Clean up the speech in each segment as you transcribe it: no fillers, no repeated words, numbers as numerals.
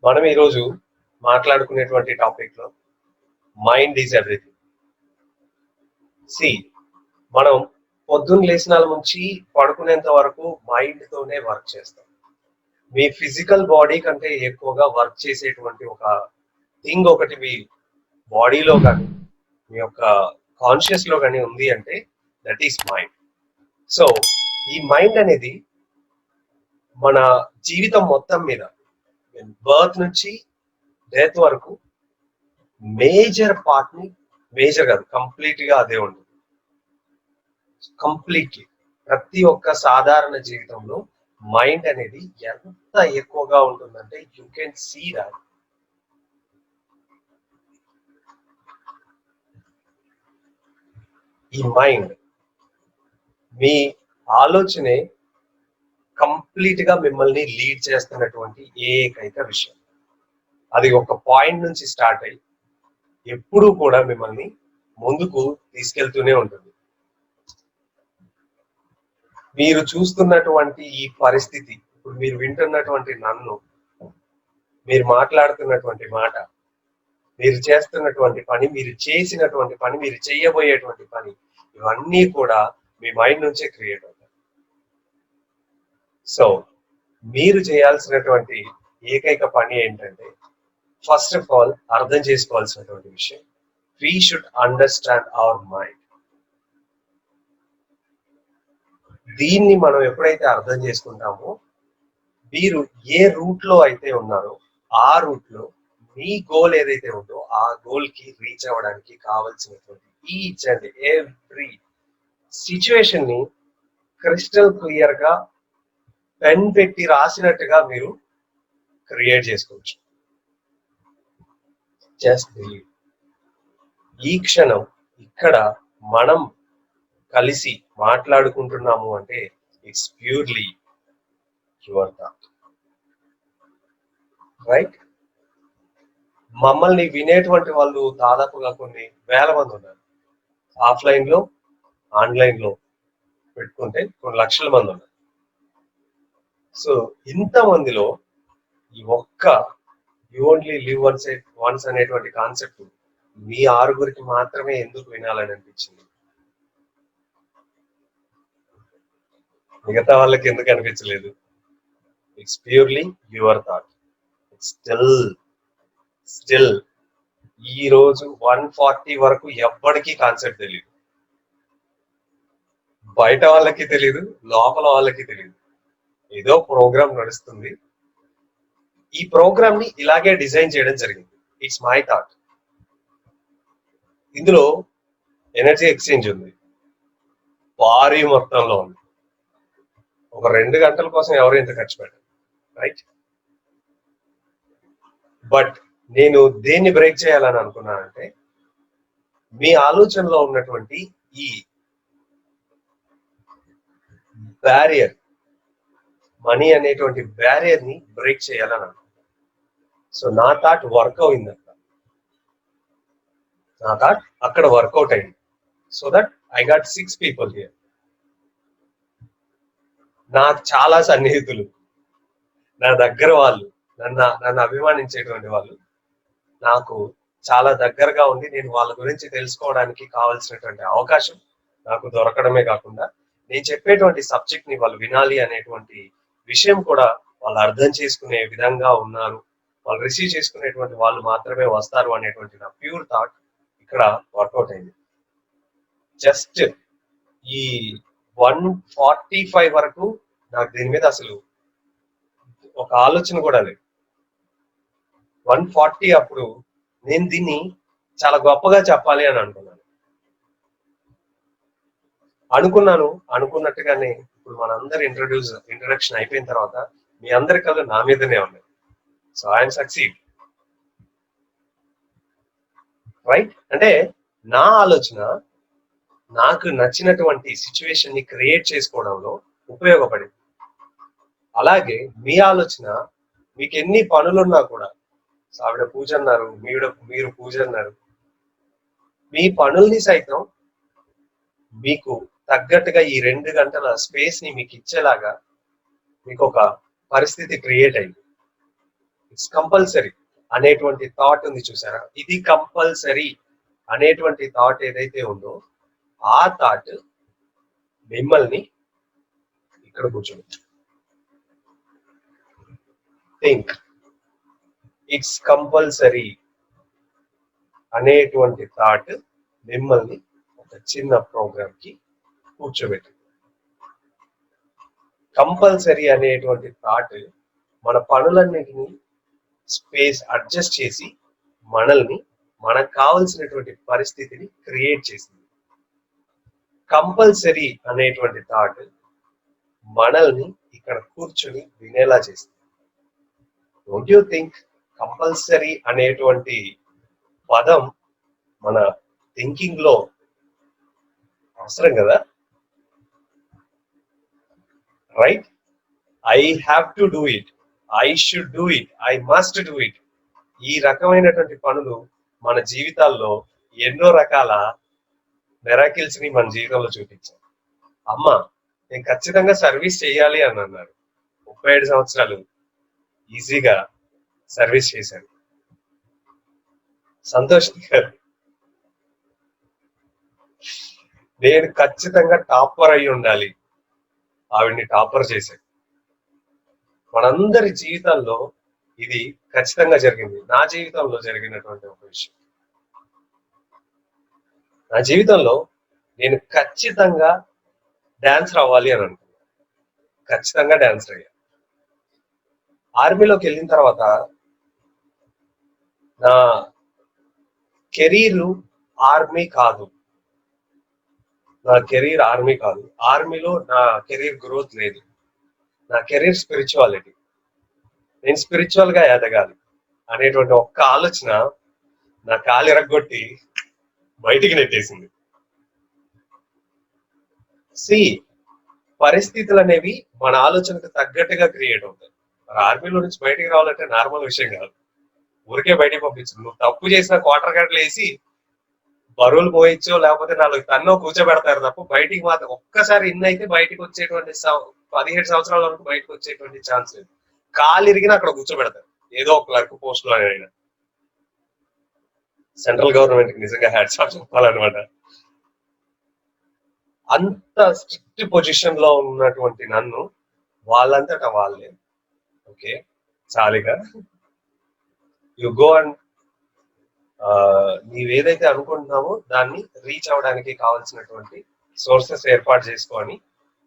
మనం ఈరోజు మాట్లాడుకునేటువంటి టాపిక్ లో మైండ్ ఈజ్ ఎవ్రీథింగ్. సి మనం పొద్దున్న లేచినాల నుంచి పడుకునేంత వరకు మైండ్ తోనే వర్క్ చేస్తాం. మీ ఫిజికల్ బాడీ కంటే ఎక్కువగా వర్క్ చేసేటువంటి ఒక థింగ్ ఒకటి మీ బాడీలో కానీ మీ యొక్క కాన్షియస్ లో కానీ ఉంది అంటే దట్ ఈస్ మైండ్. సో ఈ మైండ్ అనేది మన జీవితం మొత్తం మీద బర్త్ నుంచి డెత్ వరకు మేజర్ పార్ట్ ని, మేజర్ కాదు కంప్లీట్ గా అదే ఉంటుంది. కంప్లీట్లీ ప్రతి ఒక్క సాధారణ జీవితంలో మైండ్ అనేది ఎంత ఎక్కువగా ఉంటుందంటే యూ కెన్ సీ దట్ ఈ మైండ్ మీ ఆలోచనే కంప్లీట్ గా మిమ్మల్ని లీడ్ చేస్తున్నటువంటి ఏకైక విషయం. అది ఒక పాయింట్ నుంచి స్టార్ట్ అయ్యి ఎప్పుడూ కూడా మిమ్మల్ని ముందుకు తీసుకెళ్తూనే ఉంటుంది. మీరు చూస్తున్నటువంటి ఈ పరిస్థితి, ఇప్పుడు మీరు వింటున్నటువంటి నన్ను, మీరు మాట్లాడుతున్నటువంటి మాట, మీరు చేస్తున్నటువంటి పని, మీరు చేసినటువంటి పని, మీరు చేయబోయేటువంటి పని, ఇవన్నీ కూడా మీ మైండ్ నుంచే క్రియేట్ అవుతాయి. సో మీరు చేయాల్సినటువంటి ఏకైక పని ఏంటంటే, ఫస్ట్ ఆఫ్ ఆల్ అర్థం చేసుకోవాల్సినటువంటి విషయం, we should understand our mind. దీన్ని మనం ఎప్పుడైతే అర్థం చేసుకుంటామో, మీరు ఏ రూట్ లో అయితే ఉన్నారో ఆ రూట్ లో మీ గోల్ ఏదైతే ఉందో ఆ గోల్ కి రీచ్ అవ్వడానికి కావలసినటువంటి ఈచ్ అండ్ ఎవ్రీ సిచ్యువేషన్ ని క్రిస్టల్ క్లియర్ గా పెన్ పెట్టి రాసినట్టుగా మీరు క్రియేట్ చేసుకోవచ్చు. Just believe. ఈ క్షణం ఇక్కడ మనం కలిసి మాట్లాడుకుంటున్నాము అంటే it's purely your thought, right? మమ్మల్ని వినేటువంటి వాళ్ళు దాదాపుగా కొన్ని వేల మంది ఉన్నారు. ఆఫ్లైన్ లో, ఆన్లైన్ లో పెట్టుకుంటే కొన్ని లక్షల మంది ఉన్నారు. సో ఇంతమందిలో ఈ ఒక్క యు ఓన్లీ లివ్ వన్స్ అనేటువంటి కాన్సెప్ట్ మీ ఆరుగురికి మాత్రమే ఎందుకు వినాలని అనిపించింది? మిగతా వాళ్ళకి ఎందుకు అనిపించలేదు? It's purely your thought. Still ఈ రోజు 140 వరకు ఎవ్వడికి కాన్సెప్ట్ తెలియదు. బయట వాళ్ళకి తెలియదు, లోపల వాళ్ళకి తెలియదు. ఏదో ప్రోగ్రామ్ నడుస్తుంది, ఈ ప్రోగ్రామ్ ని ఇలాగే డిజైన్ చేయడం జరిగింది. It's my thought. ఇందులో ఎనర్జీ ఎక్స్చేంజ్ ఉంది, భారీ మొత్తంలో ఉంది. ఒక 2 గంటల కోసం ఎవరు ఇంత ఖర్చు పెట్టారు, రైట్? బట్ నేను దేన్ని బ్రేక్ చేయాలని అనుకున్నానంటే, మీ ఆలోచనలో ఉన్నటువంటి ఈ బ్యారియర్, మనీ అనేటువంటి బ్యారియర్ ని బ్రేక్ చేయాలని అనుకున్నాను. సో నా థాట్ వర్క్ అయింది అక్కడ, నా థాట్ అక్కడ వర్కౌట్ అయింది. So that I got 6 people here. నాకు చాలా సన్నిహితులు, నా దగ్గర వాళ్ళు, నన్ను అభిమానించేటువంటి వాళ్ళు నాకు చాలా దగ్గరగా ఉండి నేను వాళ్ళ గురించి తెలుసుకోవడానికి కావాల్సినటువంటి అవకాశం నాకు దొరకడమే కాకుండా, నేను చెప్పేటువంటి సబ్జెక్ట్ ని వాళ్ళు వినాలి అనేటువంటి విషయం కూడా వాళ్ళు అర్థం చేసుకునే విధంగా ఉన్నారు, వాళ్ళు రిసీవ్ చేసుకునేటువంటి వాళ్ళు మాత్రమే వస్తారు అనేటువంటి నా ప్యూర్ థాట్ ఇక్కడ వర్కౌట్ అయింది. జస్ట్ ఈ 145 వరకు నాకు దీని మీద అసలు ఒక ఆలోచన కూడా లేదు. 140 అప్పుడు నేను దీన్ని చాలా గొప్పగా చెప్పాలి అని అనుకున్నట్టుగానే ఇప్పుడు మనందరి ఇంట్రడక్షన్ అయిపోయిన తర్వాత మీ అందరి కళ్ళు నా మీదనే ఉన్నాయి. So I'm succeed, right? అంటే నా ఆలోచన నాకు నచ్చినటువంటి సిచ్యువేషన్ ని క్రియేట్ చేసుకోవడంలో ఉపయోగపడింది. అలాగే మీ ఆలోచన, మీకు ఎన్ని పనులున్నా కూడా, ఆవిడ పూజ అన్నారు, మీరు పూజ అన్నారు, మీ పనుల్ని సైతం మీకు తగ్గట్టుగా ఈ 2 గంటల స్పేస్ ని మీకు ఇచ్చేలాగా మీకు ఒక పరిస్థితి క్రియేట్ అయింది. ఇట్స్ కంపల్సరీ అనేటువంటి థాట్ ఉంది చూసారా, ఇది కంపల్సరీ అనేటువంటి థాట్ ఏదైతే ఉందో ఆ థాట్ మిమ్మల్ని ఇక్కడ కూర్చోండి. థింక్ ఇట్స్ కంపల్సరీ అనేటువంటి థాట్ మిమ్మల్ని ఒక చిన్న ప్రోగ్రామ్ కి కూర్చోబెట్టింది. కంపల్సరీ అనేటువంటి థాట్ మన పనులన్నిటిని స్పేస్ అడ్జస్ట్ చేసి మనల్ని మనకు కావలసినటువంటి పరిస్థితిని క్రియేట్ చేసింది. కంపల్సరీ అనేటువంటి థాట్ మనల్ని ఇక్కడ కూర్చొని వినేలా చేసింది. డోంట్ యూ థింక్ కంపల్సరీ అనేటువంటి పదం మన థింకింగ్ లో అవసరం కదా, right? I have to do it, I should do it, I must do it. ఈ రకమైనటువంటి పనులు మన జీవితాల్లో ఎన్నో రకాల మెరాకిల్స్ ని మన జీవితంలో చూపించాం. అమ్మ నేను ఖచ్చితంగా సర్వీస్ చేయాలి అని అన్నారు. 37 సంవత్సరాలు ఈజీగా సర్వీస్ చేశాను. సంతోష్ గారు నేను ఖచ్చితంగా టాపర్ అయి ఉండాలి, ఆవిడ్ని టాపర్ చేశాను. మనందరి జీవితాల్లో ఇది ఖచ్చితంగా జరిగింది. నా జీవితంలో జరిగినటువంటి ఒక విషయం. నా జీవితంలో నేను ఖచ్చితంగా డాన్సర్ అవ్వాలి అని అనుకున్నాను. ఖచ్చితంగా డాన్సర్ అయ్యా. ఆర్మీలోకి వెళ్ళిన తర్వాత నా కెరీర్ ఆర్మీ కాదు, నా కెరీర్ ఆర్మీ కాదు, ఆర్మీలో నా కెరీర్ గ్రోత్ లేదు. నా కెరీర్ స్పిరిచువాలిటీ, నేను స్పిరిచువల్ గా ఎదగాలి అనేటువంటి ఒక్క ఆలోచన నా కాలు ఎరగొట్టి బయటికి నెట్టేసింది. సి పరిస్థితులు అనేవి మన ఆలోచనకు తగ్గట్టుగా క్రియేట్ అవుతాయి. మరి ఆర్మీలో నుంచి బయటికి రావాలంటే నార్మల్ విషయం కాదు, ఊరికే బయటికి పంపించు. నువ్వు తప్పు చేసిన క్వార్టర్ గంటలు వేసి బరువులు పోయించో లేకపోతే 4 తన్నో కూర్చోబెడతారు తప్ప బయటికి మాత్రం ఒక్కసారి ఇన్ అయితే బయటకు వచ్చేటువంటి 17 సంవత్సరాల వరకు బయటకు వచ్చేటువంటి ఛాన్స్ లేదు. కాలు ఇరిగినా అక్కడ కూర్చోబెడతారు, ఏదో ఒక క్లర్క్ పోస్ట్ లో అయినా. సెంట్రల్ గవర్నమెంట్ కి నిజంగా హ్యాట్స్ ఆఫ్ చెప్పాలన్నమాట. అంత స్ట్రిక్ట్ పొజిషన్ లో ఉన్నటువంటి నన్ను వాళ్ళంతటా వాళ్ళే ఓకే చాలిగా యు గో అండ్ నీవేదైతే అనుకుంటున్నావో దాన్ని రీచ్ అవడానికి కావాల్సినటువంటి సోర్సెస్ ఏర్పాటు చేసుకొని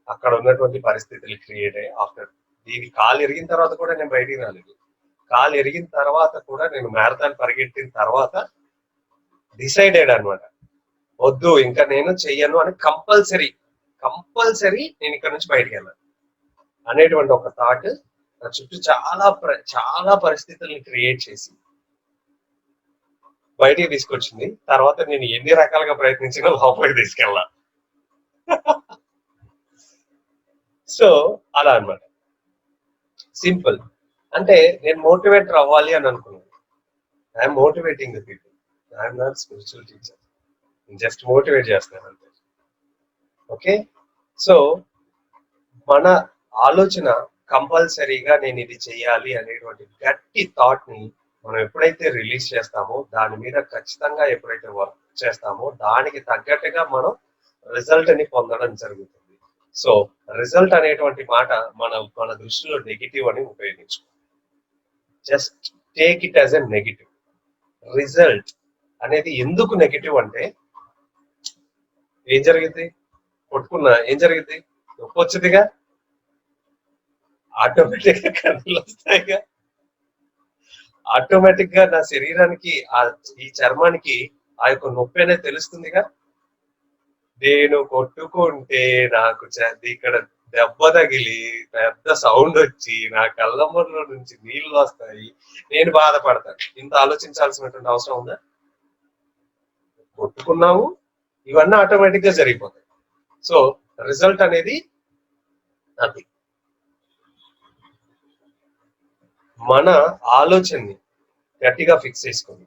అక్కడ ఉన్నటువంటి పరిస్థితులు క్రియేట్ అయ్యాయి. ఆఫ్టర్ దీని కాలు ఎరిగిన తర్వాత కూడా నేను బయటికి రాలేదు. కాలు ఎరిగిన తర్వాత కూడా నేను మ్యారథాన్ పరిగెట్టిన తర్వాత డిసైడెడ్ అనమాట, వద్దు ఇంకా నేను చెయ్యను అని. కంపల్సరీ నేను ఇక్కడ నుంచి బయటికి వెళ్ళాను అనేటువంటి ఒక థాట్ నా చుట్టూ చాలా పరిస్థితుల్ని క్రియేట్ చేసి బయటికి తీసుకొచ్చింది. తర్వాత నేను ఎన్ని రకాలుగా ప్రయత్నించినా లోపలికి తీసుకెళ్ళా. సో అలా అనమాట, సింపుల్. అంటే నేను మోటివేటర్ అవ్వాలి అని అనుకున్నాను. I'm motivating the people, I'm not spiritual teacher, just motivate చేస్తాను అంతే. ఓకే, సో మన ఆలోచన కంపల్సరీగా నేను ఇది చెయ్యాలి అనేటువంటి గట్టి థాట్ ని మనం ఎప్పుడైతే రిలీజ్ చేస్తామో, దాని మీద ఖచ్చితంగా ఎప్పుడైతే వర్క్ చేస్తామో దానికి తగ్గట్టుగా మనం రిజల్ట్ ని పొందడం జరుగుతుంది. సో రిజల్ట్ అనేటువంటి మాట మన దృష్టిలో నెగిటివ్ అని ఉపయోగించుకో. Just take it as a negative. Result అనేది ఎందుకు నెగిటివ్ అంటే, ఏం జరిగింది, కొట్టుకున్నా ఏం జరిగింది, నొప్పి వచ్చిందిగా, ఆటోమేటిక్ గా కన్నులు వస్తాయిగా, ఆటోమేటిక్ గా నా శరీరానికి ఈ చర్మానికి ఆ యొక్క నొప్పి అనేది తెలుస్తుందిగా. నేను కొట్టుకుంటే నాకు ఇక్కడ దెబ్బ తగిలి పెద్ద సౌండ్ వచ్చి నా కళ్ళమ్మలో నుంచి నీళ్లు వస్తాయి, నేను బాధపడతాను. ఇంత ఆలోచించాల్సినటువంటి అవసరం ఉందా? కొట్టుకున్నాము, ఇవన్నీ ఆటోమేటిక్ గా జరిగిపోతాయి. సో రిజల్ట్ అనేది అది మన ఆలోచనని గట్టిగా ఫిక్స్ చేసుకొని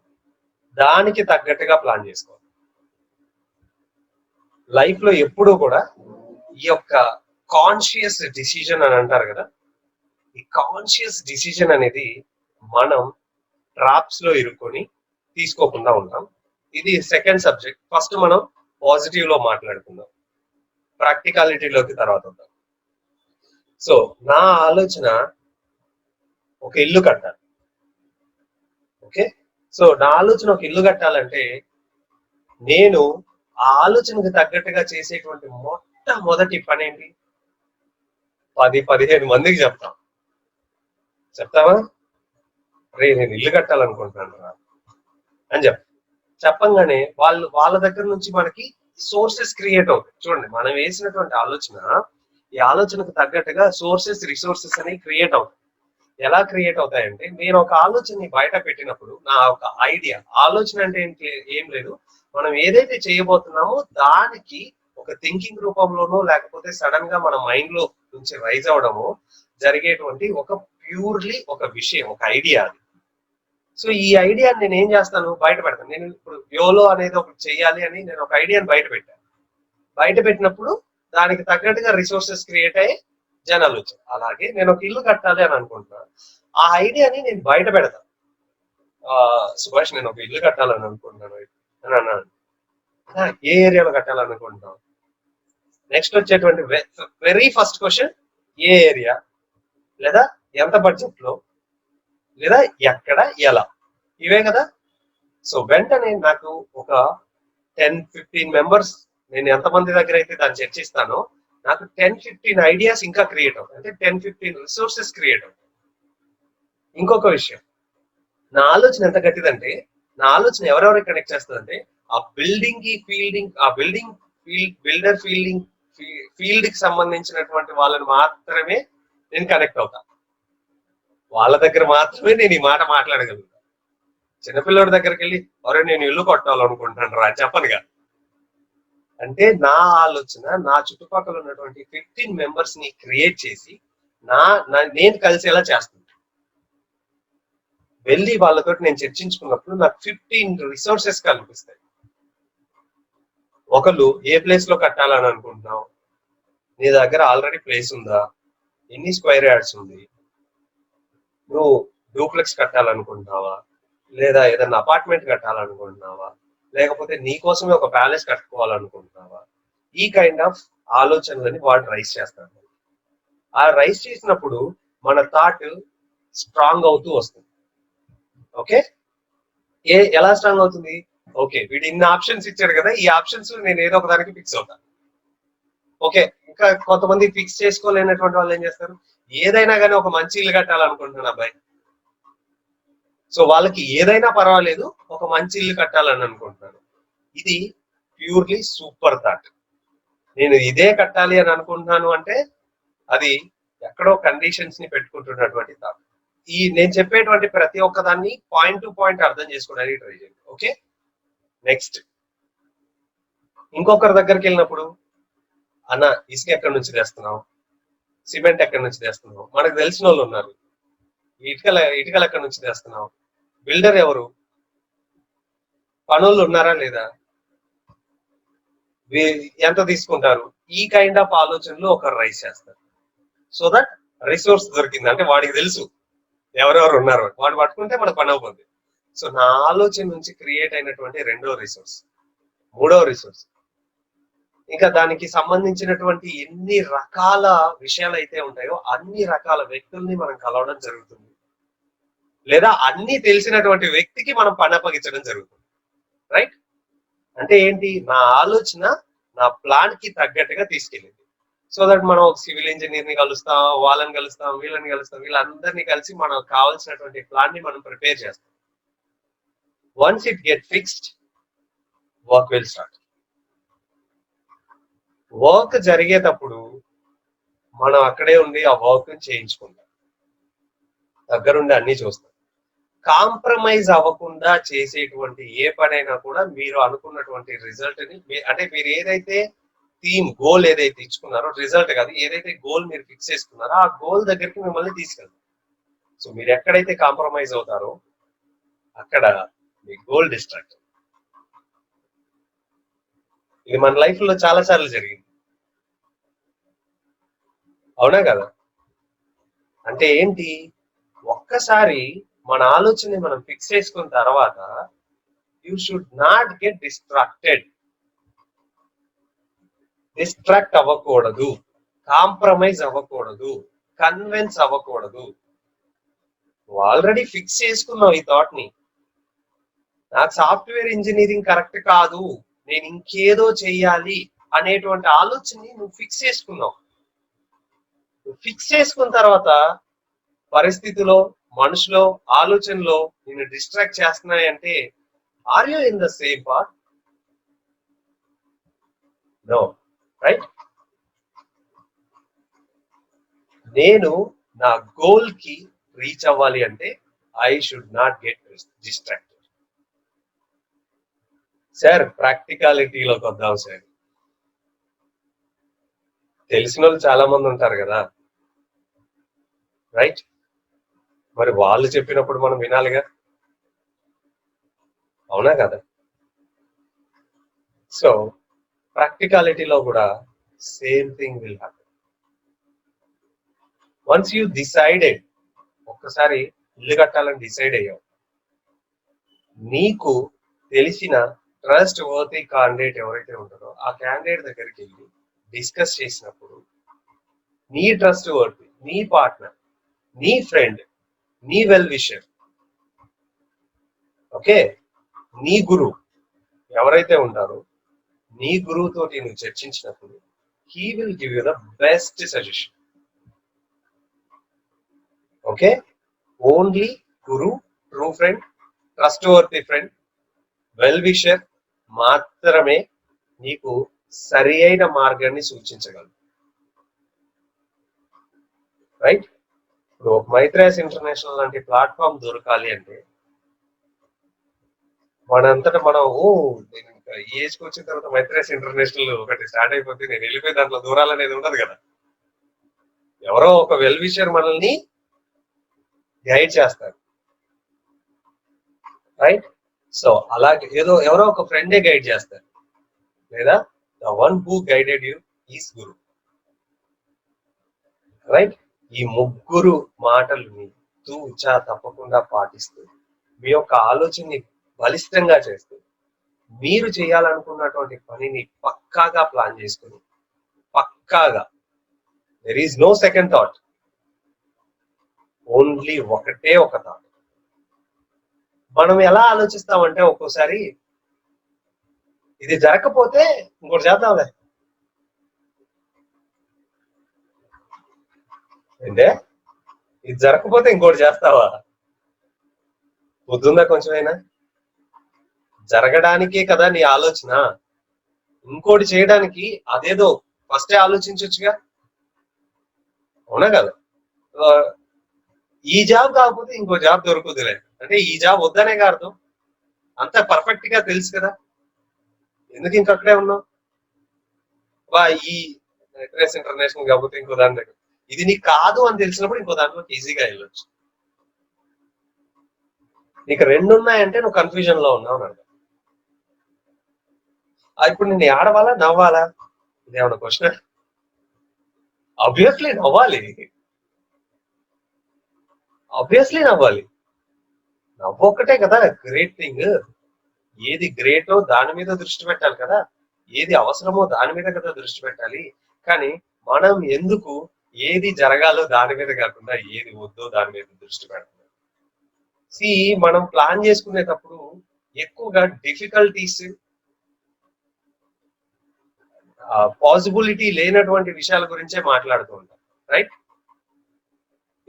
దానికి తగ్గట్టుగా ప్లాన్ చేసుకోవాలి. లైఫ్ లో ఎప్పుడూ కూడా ఈ యొక్క కాన్షియస్ డిసిజన్ అని అంటారు కదా, ఈ కాన్షియస్ డిసిజన్ అనేది మనం ట్రాప్స్ లో ఇరుక్కొని తీసుకోకుండా ఉంటాం. ఇది సెకండ్ సబ్జెక్ట్. ఫస్ట్ మనం పాజిటివ్ లో మాట్లాడుకుందాం, ప్రాక్టికాలిటీలోకి తర్వాత వద్దాం. సో నా ఆలోచన ఒక ఇల్లు కట్టాలి. ఓకే, సో నా ఆలోచన ఒక ఇల్లు కట్టాలంటే నేను ఆ ఆలోచనకు తగ్గట్టుగా చేసేటువంటి మొట్టమొదటి పని ఏంటి? 10-15 మందికి చెప్తావా? రే నేను ఇల్లు కట్టాలనుకుంటున్నాను రా అని చెప్పంగానే వాళ్ళ దగ్గర నుంచి మనకి సోర్సెస్ క్రియేట్ అవుతాయి. చూడండి, మనం వేసినటువంటి ఆలోచన, ఈ ఆలోచనకు తగ్గట్టుగా రిసోర్సెస్ అనేవి క్రియేట్ అవుతాయి. ఎలా క్రియేట్ అవుతాయంటే, నేను ఒక ఆలోచనని బయట పెట్టినప్పుడు, నా ఒక ఐడియా, ఆలోచన అంటే ఏం లేదు, మనం ఏదైతే చేయబోతున్నామో దానికి ఒక థింకింగ్ రూపంలోనో లేకపోతే సడన్ గా మన మైండ్ లో నుంచి రైజ్ అవడమో జరిగేటువంటి ఒక ప్యూర్లీ ఒక విషయం, ఒక ఐడియా అది. సో ఈ ఐడియాని నేను ఏం చేస్తాను, బయట పెడతాను. నేను ఇప్పుడు యోలో అనేది ఒకటి చెయ్యాలి అని నేను ఒక ఐడియాని బయట పెట్టినప్పుడు దానికి తగ్గట్టుగా రిసోర్సెస్ క్రియేట్ అయ్యి జనాలు వచ్చారు. అలాగే నేను ఒక ఇల్లు కట్టాలి అని అనుకుంటున్నాను, ఆ ఐడియాని నేను బయట పెడతాను. సుభాష్ నేను ఒక ఇల్లు కట్టాలని అనుకుంటున్నాను అని అన్నాను. ఏ ఏరియాలో కట్టాలనుకుంటున్నాను? నెక్స్ట్ వచ్చేటువంటి వెరీ ఫస్ట్ క్వశ్చన్, ఏ ఏరియా, లేదా ఎంత బడ్జెట్ లో, లేదా ఎక్కడ, ఎలా, ఇవే కదా. సో వెంటనే నాకు ఒక 10-15 మెంబర్స్, నేను ఎంతమంది దగ్గర అయితే దాన్ని చర్చిస్తానో నాకు 10-15 ఐడియాస్ ఇంకా క్రియేట్ అవుతాయి, అంటే 10-15 రిసోర్సెస్ క్రియేట్ అవుతాయి. ఇంకొక విషయం, నా ఆలోచన ఎంత గట్టిదంటే, నా ఆలోచన ఎవరెవరికి కనెక్ట్ చేస్తుందంటే, ఆ బిల్డింగ్ బిల్డర్ ఫీల్డ్ కి సంబంధించినటువంటి వాళ్ళని మాత్రమే నేను కనెక్ట్ అవుతా. వాళ్ళ దగ్గర మాత్రమే నేను ఈ మాట మాట్లాడగలుగుతా. చిన్నపిల్లడి దగ్గరికి వెళ్ళి ఎవరో నేను ఇల్లు కొట్టాలనుకుంటున్నాను రా చెప్పనుగా. అంటే నా ఆలోచన నా చుట్టుపక్కల ఉన్నటువంటి 15 మెంబర్స్ ని క్రియేట్ చేసి నేను కలిసేలా చేస్తుంది. వెళ్ళి వాళ్ళతో నేను చర్చించుకున్నప్పుడు నాకు 15 రిసోర్సెస్ కనిపిస్తాయి. ఒకళ్ళు ఏ ప్లేస్ లో కట్టాలని అనుకుంటున్నావు, నీ దగ్గర ఆల్రెడీ ప్లేస్ ఉందా, ఎన్ని స్క్వేర్ యార్డ్స్ ఉంది, నువ్వు డూప్లెక్స్ కట్టాలనుకుంటున్నావా, లేదా ఏదైనా అపార్ట్మెంట్ కట్టాలనుకుంటున్నావా, లేకపోతే నీ కోసమే ఒక ప్యాలెస్ కట్టుకోవాలనుకుంటున్నావా, ఈ కైండ్ ఆఫ్ ఆలోచనలని వాడు రైస్ చేస్తాడు. ఆ రైస్ చేసినప్పుడు మన థాట్ స్ట్రాంగ్ అవుతూ వస్తుంది. ఓకే, ఎలా స్ట్రాంగ్ అవుతుంది? ఓకే, వీడు ఇన్ని ఆప్షన్స్ ఇచ్చాడు కదా, ఈ ఆప్షన్స్ నేను ఏదో ఒక దానికి ఫిక్స్ అవుతాను. ఓకే, ఇంకా కొంతమంది ఫిక్స్ చేసుకోలేనటువంటి వాళ్ళు ఏం చేస్తారు, ఏదైనా కానీ ఒక మంచి ఇల్లు కట్టాలనుకుంటున్నాను అబ్బాయి, సో వాళ్ళకి ఏదైనా పర్వాలేదు ఒక మంచి ఇల్లు కట్టాలని అనుకుంటున్నాను. ఇది ప్యూర్లీ సూపర్ థాట్. నేను ఇదే కట్టాలి అని అనుకుంటున్నాను అంటే అది ఎక్కడో కండిషన్స్ ని పెట్టుకుంటున్నటువంటి థాట్. నేను చెప్పేటువంటి ప్రతి ఒక్క దాన్ని పాయింట్ టు పాయింట్ అర్థం చేసుకోవడానికి ట్రై చేయండి. ఓకే, నెక్స్ట్, ఇంకొకరి దగ్గరికి వెళ్ళినప్పుడు, అన్న ఇసుక ఎక్కడి నుంచి తెస్తున్నావు, సిమెంట్ ఎక్కడి నుంచి తెస్తున్నావు, మనకు తెలిసిన వాళ్ళు ఉన్నారు, ఇటుకలు ఎక్కడి నుంచి తెస్తున్నావు, బిల్డర్ ఎవరు, పనులు ఉన్నారా లేదా, ఎంత తీసుకుంటారు, ఈ కైండ్ ఆఫ్ ఆలోచనలు ఒకరు రైస్ చేస్తారు. సో దట్ రిసోర్స్ దొరికింది అంటే వాడికి తెలుసు ఎవరెవరు ఉన్నారు, వాడు పట్టుకుంటే మన పని అవుతుంది. సో నా ఆలోచన నుంచి క్రియేట్ అయినటువంటి రెండో రిసోర్స్, మూడవ రిసోర్స్, ఇంకా దానికి సంబంధించినటువంటి ఎన్ని రకాల విషయాలు అయితే ఉంటాయో అన్ని రకాల వ్యక్తుల్ని మనం కలవడం జరుగుతుంది, లేదా అన్ని తెలిసినటువంటి వ్యక్తికి మనం పని అప్పగించడం జరుగుతుంది. రైట్? అంటే ఏంటి, నా ఆలోచన నా ప్లాన్ కి తగ్గట్టుగా తీసుకెళ్ళింది. సో దట్ మనం ఒక సివిల్ ఇంజనీర్ ని కలుస్తాం, వాళ్ళని కలుస్తాం, వీళ్ళందరినీ కలిసి మనకు కావాల్సినటువంటి ప్లాన్ ని మనం ప్రిపేర్ చేస్తాం. Once it get fixed, work will start. Work జరిగేటప్పుడు మనం అక్కడే ఉండి ఆ వర్క్ చేయించుకుంటాం, దగ్గరుండి అన్ని చూస్తాం. కాంప్రమైజ్ అవ్వకుండా చేసేటువంటి ఏ పనైనా కూడా మీరు అనుకున్నటువంటి రిజల్ట్ ని, అంటే మీరు ఏదైతే గోల్ ఏదైతే ఇచ్చుకున్నారో, రిజల్ట్ కాదు, ఏదైతే గోల్ మీరు ఫిక్స్ చేసుకున్నారో ఆ గోల్ దగ్గరికి మిమ్మల్ని తీసుకెళ్తారు. సో మీరు ఎక్కడైతే కాంప్రమైజ్ అవుతారో అక్కడ మీ గోల్ డిస్ట్రాక్ట్. ఇది మన లైఫ్ లో చాలా సార్లు జరిగింది, అవునా కదా? అంటే ఏంటి, ఒక్కసారి మన ఆలోచనని మనం ఫిక్స్ చేసుకున్న తర్వాత you should not get distract అవ్వకూడదు, కాంప్రమైజ్ అవ్వకూడదు, కన్విన్స్ అవ్వకూడదు. నువ్వు ఆల్రెడీ ఫిక్స్ చేసుకున్నావు ఈ థాట్ ని, నాకు సాఫ్ట్వేర్ ఇంజనీరింగ్ కరెక్ట్ కాదు, నేను ఇంకేదో చెయ్యాలి అనేటువంటి ఆలోచనని నువ్వు ఫిక్స్ చేసుకున్నావు. నువ్వు ఫిక్స్ చేసుకున్న తర్వాత పరిస్థితిలో, మనుషులో, ఆలోచనలో నిన్ను డిస్ట్రాక్ట్ చేస్తున్నాయి అంటే are you in the same path? No, right? నేను నా గోల్ కి రీచ్ అవ్వాలి అంటే I should not get distracted. Sir ప్రాక్టికాలిటీలోకి వద్దాం సార్. తెలిసిన వాళ్ళు చాలా మంది ఉంటారు కదా, రైట్? మరి వాళ్ళు చెప్పినప్పుడు మనం వినాలిగా, అవునా కదా? సో ప్రాక్టికాలిటీలో కూడా same thing will happen. Once you decided, ఒక్కసారి ఇల్లు కట్టాలని డిసైడ్ అయ్యావు, నీకు తెలిసిన ట్రస్ట్ వర్తీ క్యాండిడేట్ ఎవరైతే ఉంటారో ఆ క్యాండిడేట్ దగ్గరికి వెళ్ళి డిస్కస్ చేసినప్పుడు నీ ట్రస్ట్ వర్తీ, నీ పార్ట్నర్, నీ ఫ్రెండ్, నీ వెల్ విషర్, ఓకే, నీ గురువు ఎవరైతే ఉంటారో నీ గురువు తోటి నువ్వు చర్చించినప్పుడు he will give you the best suggestion. Okay, only Guru, true friend, trust worthy friend, well wisher మాత్రమే నీకు సరి అయిన మార్గాన్ని సూచించగలరు, రైట్? ఇప్పుడు ఒక మైత్రేయస్ ఇంటర్నేషనల్ లాంటి ప్లాట్ఫామ్ దొరకాలి అంటే మనంతటా మనం నేను ఇంకా ఈ ఏజ్కి వచ్చిన తర్వాత మైత్రేయస్ ఇంటర్నేషనల్ ఒకటి స్టార్ట్ అయిపోతే నేను వెళ్ళిపోయి దాంట్లో దూరాలనేది ఉండదు కదా. ఎవరో ఒక వెల్ విషర్ మనల్ని గైడ్ చేస్తారు, రైట్? సో అలాగే ఎవరో ఒక ఫ్రెండే గైడ్ చేస్తారు, లేదా the one who guided you is Guru, right? ఈ ముగ్గురు మాటలని తూచా తప్పకుండా పాటిస్తూ మీ యొక్క ఆలోచనని బలిష్టంగా చేస్తూ మీరు చేయాలనుకున్నటువంటి పనిని పక్కాగా ప్లాన్ చేసుకుని పక్కాగా, there is no second thought, only ఒకటే ఒక థాట్. మనం ఎలా ఆలోచిస్తామంటే ఒక్కోసారి ఇది జరగకపోతే ఇంకోటి చేద్దాంలే, అంటే ఇది జరగకపోతే ఇంకోటి చేస్తావా? పొద్దుందా కొంచెమైనా? జరగడానికే కదా నీ ఆలోచన, ఇంకోటి చేయడానికి అదేదో ఫస్టే ఆలోచించవచ్చుగా, అవునా కదా? ఈ జాబ్ కాకపోతే ఇంకో జాబ్ దొరుకుతులే అంటే ఈ జాబ్ వద్దనే అర్థం, అంత పర్ఫెక్ట్ గా తెలుసు కదా, ఎందుకు ఇంకక్కడే ఉన్నావు? ఈ మైత్రేయస్ ఇంటర్నేషనల్ కాకపోతే ఇంకో దాని దగ్గర, ఇది నీకు కాదు అని తెలిసినప్పుడు ఇంకో దాంట్లోకి ఈజీగా వెళ్ళొచ్చు. నీకు రెండు ఉన్నాయంటే నువ్వు కన్ఫ్యూజన్ లో ఉన్నావు అన్నమాట. ఇప్పుడు నేను ఆడవాలా నవ్వాలా? ఇదేమన్నా క్వశ్చన్? ఆబ్వియస్లీ నవ్వాలి, ఆబ్వియస్లీ నవ్వాలి. నవ్వు ఒక్కటే కదా గ్రేట్ థింగ్. ఏది గ్రేటో దాని మీద దృష్టి పెట్టాలి కదా, ఏది అవసరమో దాని మీద కదా దృష్టి పెట్టాలి. కానీ మనం ఎందుకు ఏది జరగాలో దాని మీద కాకుండా ఏది వద్దో దాని మీద దృష్టి పెడుతున్నాం? మనం ప్లాన్ చేసుకునేటప్పుడు ఎక్కువగా డిఫికల్టీస్, పాసిబిలిటీ లేనటువంటి విషయాల గురించే మాట్లాడుతూ ఉంటాం, రైట్?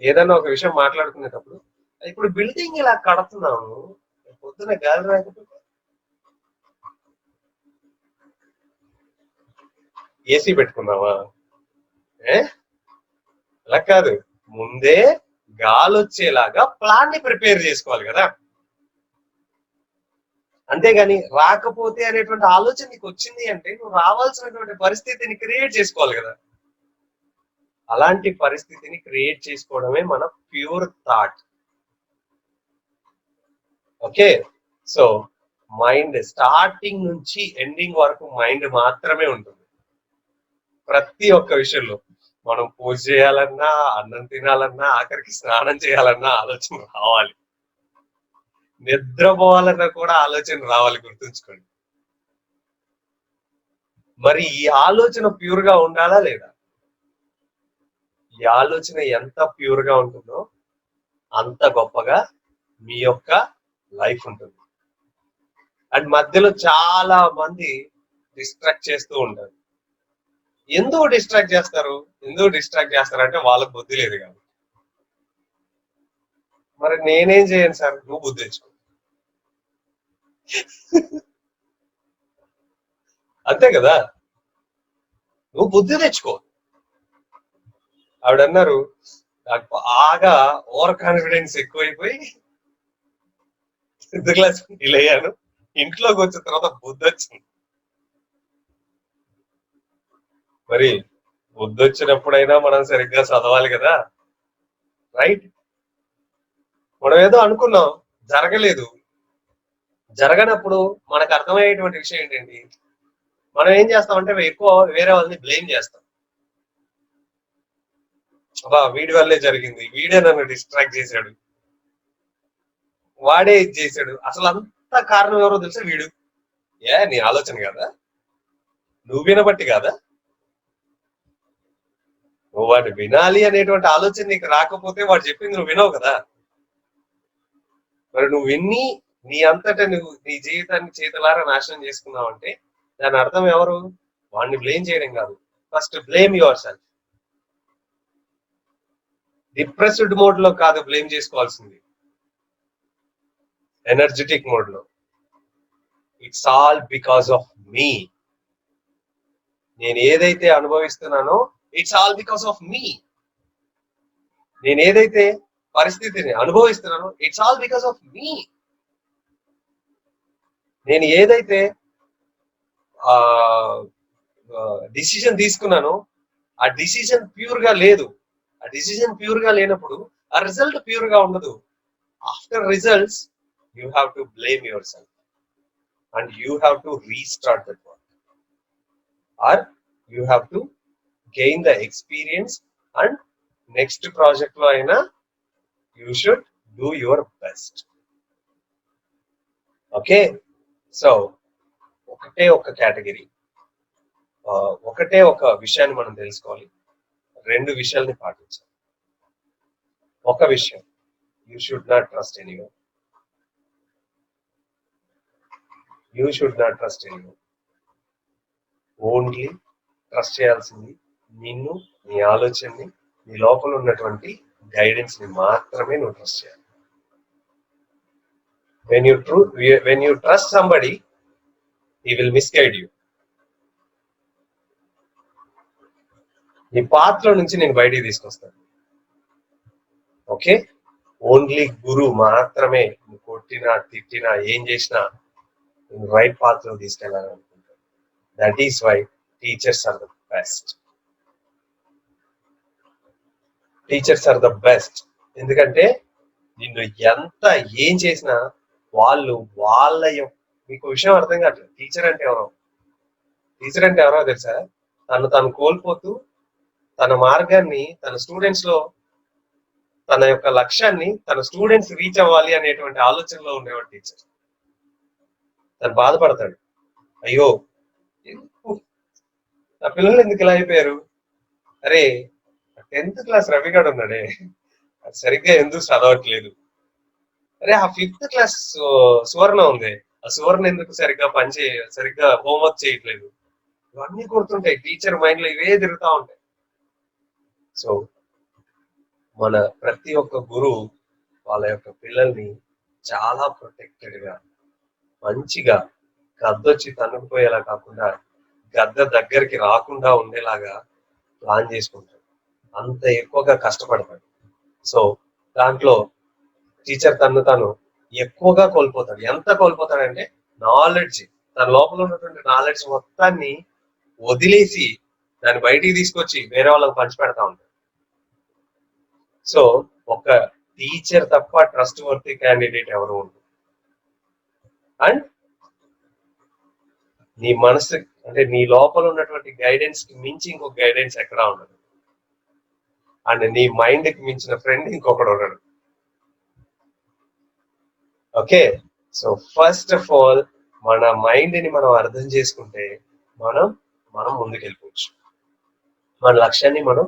ఏదైనా ఒక విషయం మాట్లాడుకునేటప్పుడు ఇప్పుడు బిల్డింగ్ ఇలా కడుతున్నాము, పొద్దున గాలి రాకపోతే ఏసీ పెట్టుకున్నావా? అలా కాదు, ముందే గాలి వచ్చేలాగా ప్లాన్ ని ప్రిపేర్ చేసుకోవాలి కదా, అంతేగాని రాకపోతే అనేటువంటి ఆలోచన నీకు వచ్చింది అంటే నువ్వు రావాల్సినటువంటి పరిస్థితిని క్రియేట్ చేసుకోవాలి కదా. అలాంటి పరిస్థితిని క్రియేట్ చేసుకోవడమే మన pure thought. Okay, so mind starting నుంచి ఎండింగ్ వరకు మైండ్ మాత్రమే ఉంటుంది. ప్రతి ఒక్క విషయంలో మనం పూజ చేయాలన్నా, అన్నం తినాలన్నా, ఆఖరికి స్నానం చేయాలన్నా ఆలోచన రావాలి. నిద్రపోవాలన్నా కూడా ఆలోచన రావాలి, గుర్తుంచుకోండి. మరి ఈ ఆలోచన ప్యూర్ గా ఉండాలా లేదా? ఈ ఆలోచన ఎంత ప్యూర్ గా ఉంటుందో అంత గొప్పగా మీ యొక్క లైఫ్ ఉంటుంది. అండ్ మధ్యలో చాలా మంది డిస్ట్రాక్ట్ చేస్తూ ఉంటారు. ఎందుకు డిస్ట్రాక్ట్ చేస్తారు? ఎందుకు డిస్ట్రాక్ట్ చేస్తారంటే వాళ్ళకు బుద్ధి లేదు కాబట్టి. మరి నేనేం చేయను సార్? నువ్వు బుద్ధి తెచ్చుకో. అంతే కదా, నువ్వు బుద్ధి తెచ్చుకో. ఆవిడ అన్నారు, నాకు బాగా ఓవర్ కాన్ఫిడెన్స్ ఎక్కువైపోయి 10th క్లాస్ ఫెయిల్ అయ్యాను, ఇంట్లోకి వచ్చిన తర్వాత బుద్ధి వచ్చింది. మరి బుద్ధి వచ్చినప్పుడైనా మనం సరిగ్గా చదవాలి కదా, రైట్? మనం ఏదో అనుకున్నాం, జరగలేదు. జరగనప్పుడు మనకు అర్థమయ్యేటువంటి విషయం ఏంటండి, మనం ఏం చేస్తామంటే ఎక్కువ వేరే వాళ్ళని బ్లేమ్ చేస్తాం. అబ్బా వీడి వల్లే జరిగింది, వీడే నన్ను డిస్ట్రాక్ట్ చేశాడు, వాడే ఇది చేశాడు, అసలు అంత కారణం ఎవరో తెలుసా? వీడు. నీ ఆలోచన కాదా? నువ్వు వినబట్టి కాదా? నువ్వు వాడిని వినాలి అనేటువంటి ఆలోచన నీకు రాకపోతే వాడు చెప్పింది నువ్వు వినవు కదా. మరి నువ్వు విన్ని నీ అంతటా నువ్వు నీ జీవితాన్ని చేతులారా నాశనం చేసుకున్నావు అంటే దాని అర్థం ఎవరు? వాడిని బ్లేమ్ చేయడం కాదు, first blame your self. Depressed mode లో కాదు బ్లేమ్ చేసుకోవాల్సింది, ఎనర్జెటిక్ మోడ్ లో. ఇట్స్ ఆల్ బికాస్ ఆఫ్ మీ. నేను ఏదైతే అనుభవిస్తున్నానో ఇట్స్ ఆల్ బికాస్ ఆఫ్ మీ. నేను ఏదైతే పరిస్థితిని అనుభవిస్తున్నానో ఇట్స్ ఆల్ బికాస్ ఆఫ్ మీ. నేను ఏదైతే డిసిజన్ తీసుకున్నానో ఆ డిసిజన్ ప్యూర్ గా లేదు. ఆ డిసిజన్ ప్యూర్ గా లేనప్పుడు ఆ రిజల్ట్ ప్యూర్ గా ఉండదు. After results you have to blame yourself and you have to restart that work, or you have to gain the experience and next project లో అయినా you should do your best. Okay, so ఒకటే ఒక category, ఒకటే ఒక విషయాన్ని మనం తెలుసుకోవాలి, 2 విషయాల్ని పాటించాలి. ఒక విషయం, you should not trust anyone. You should not trust anyone. Only trust చేయాల్సింది నిన్ను, నీ ఆలోచనని, నీ లోపల ఉన్నటువంటి గైడెన్స్ ని మాత్రమే నువ్వు ట్రస్ట్ చేయాలి. when you trust somebody, he will misguide you. నీ పాత్రలో నుంచి నేను బయటికి తీసుకొస్తాను. ఓకే, ఓన్లీ గురు మాత్రమే నువ్వు కొట్టినా తిట్టినా ఏం చేసినా నేను రైట్ పాత్రలో తీసుకెళ్ళాలని అనుకుంటాను. That is why teachers are the best. Teachers are the best. ఎందుకంటే నిన్ను ఎంత ఏం చేసినా వాళ్ళు వాళ్ళ మీకు విషయం అర్థం కావట్లేదు. టీచర్ అంటే ఎవరో తెలుసా? తను కోల్పోతూ తన మార్గాన్ని తన స్టూడెంట్స్ లో, తన యొక్క లక్ష్యాన్ని తన స్టూడెంట్స్ రీచ్ అవ్వాలి అనేటువంటి ఆలోచనలో ఉండేవాడు టీచర్. తను బాధపడతాడు, అయ్యో నా పిల్లలు ఎందుకు ఇలా అయిపోయారు, అరే 10th క్లాస్ రవిగాడు ఉన్నాడే సరిగ్గా ఎందుకు చదవట్లేదు, అరే ఆ 5th క్లాస్ సువర్ణ ఉంది, ఆ సువర్ణ ఎందుకు సరిగ్గా హోంవర్క్ చేయట్లేదు. ఇవన్నీ గుర్తుంటాయి, టీచర్ మైండ్ లో ఇవే తిరుగుతా ఉంటాయి. సో మన ప్రతి ఒక్క గురువు వాళ్ళ యొక్క పిల్లల్ని చాలా ప్రొటెక్టెడ్ గా, మంచిగా గద్దొచ్చి తన్నుకుపోయేలా కాకుండా గద్ద దగ్గరికి రాకుండా ఉండేలాగా ప్లాన్ చేసుకుంటాడు. అంత ఎక్కువగా కష్టపడతాడు. సో దాంట్లో టీచర్ తను ఎక్కువగా కోల్పోతాడు. ఎంత కోల్పోతాడంటే నాలెడ్జ్, తన లోపల ఉన్నటువంటి నాలెడ్జ్ మొత్తాన్ని వదిలేసి దాన్ని బయటికి తీసుకొచ్చి వేరే వాళ్ళకి పంచిపెడతా ఉంటాడు. సో ఒక టీచర్ తప్ప ట్రస్ట్ వర్తీ క్యాండిడేట్ ఎవరు ఉండదు. అండ్ నీ మనసు అంటే నీ లోపల ఉన్నటువంటి గైడెన్స్ కి మించి ఇంకొక గైడెన్స్ ఎక్కడా ఉండదు. అండ్ నీ మైండ్ కి మించిన ఫ్రెండ్ ఇంకొకడు ఉండడు. Okay, so first of all మన మైండ్ ని మనం అర్థం చేసుకుంటే మనం మనం ముందుకెళ్ళిపోవచ్చు, మన లక్ష్యాన్ని మనం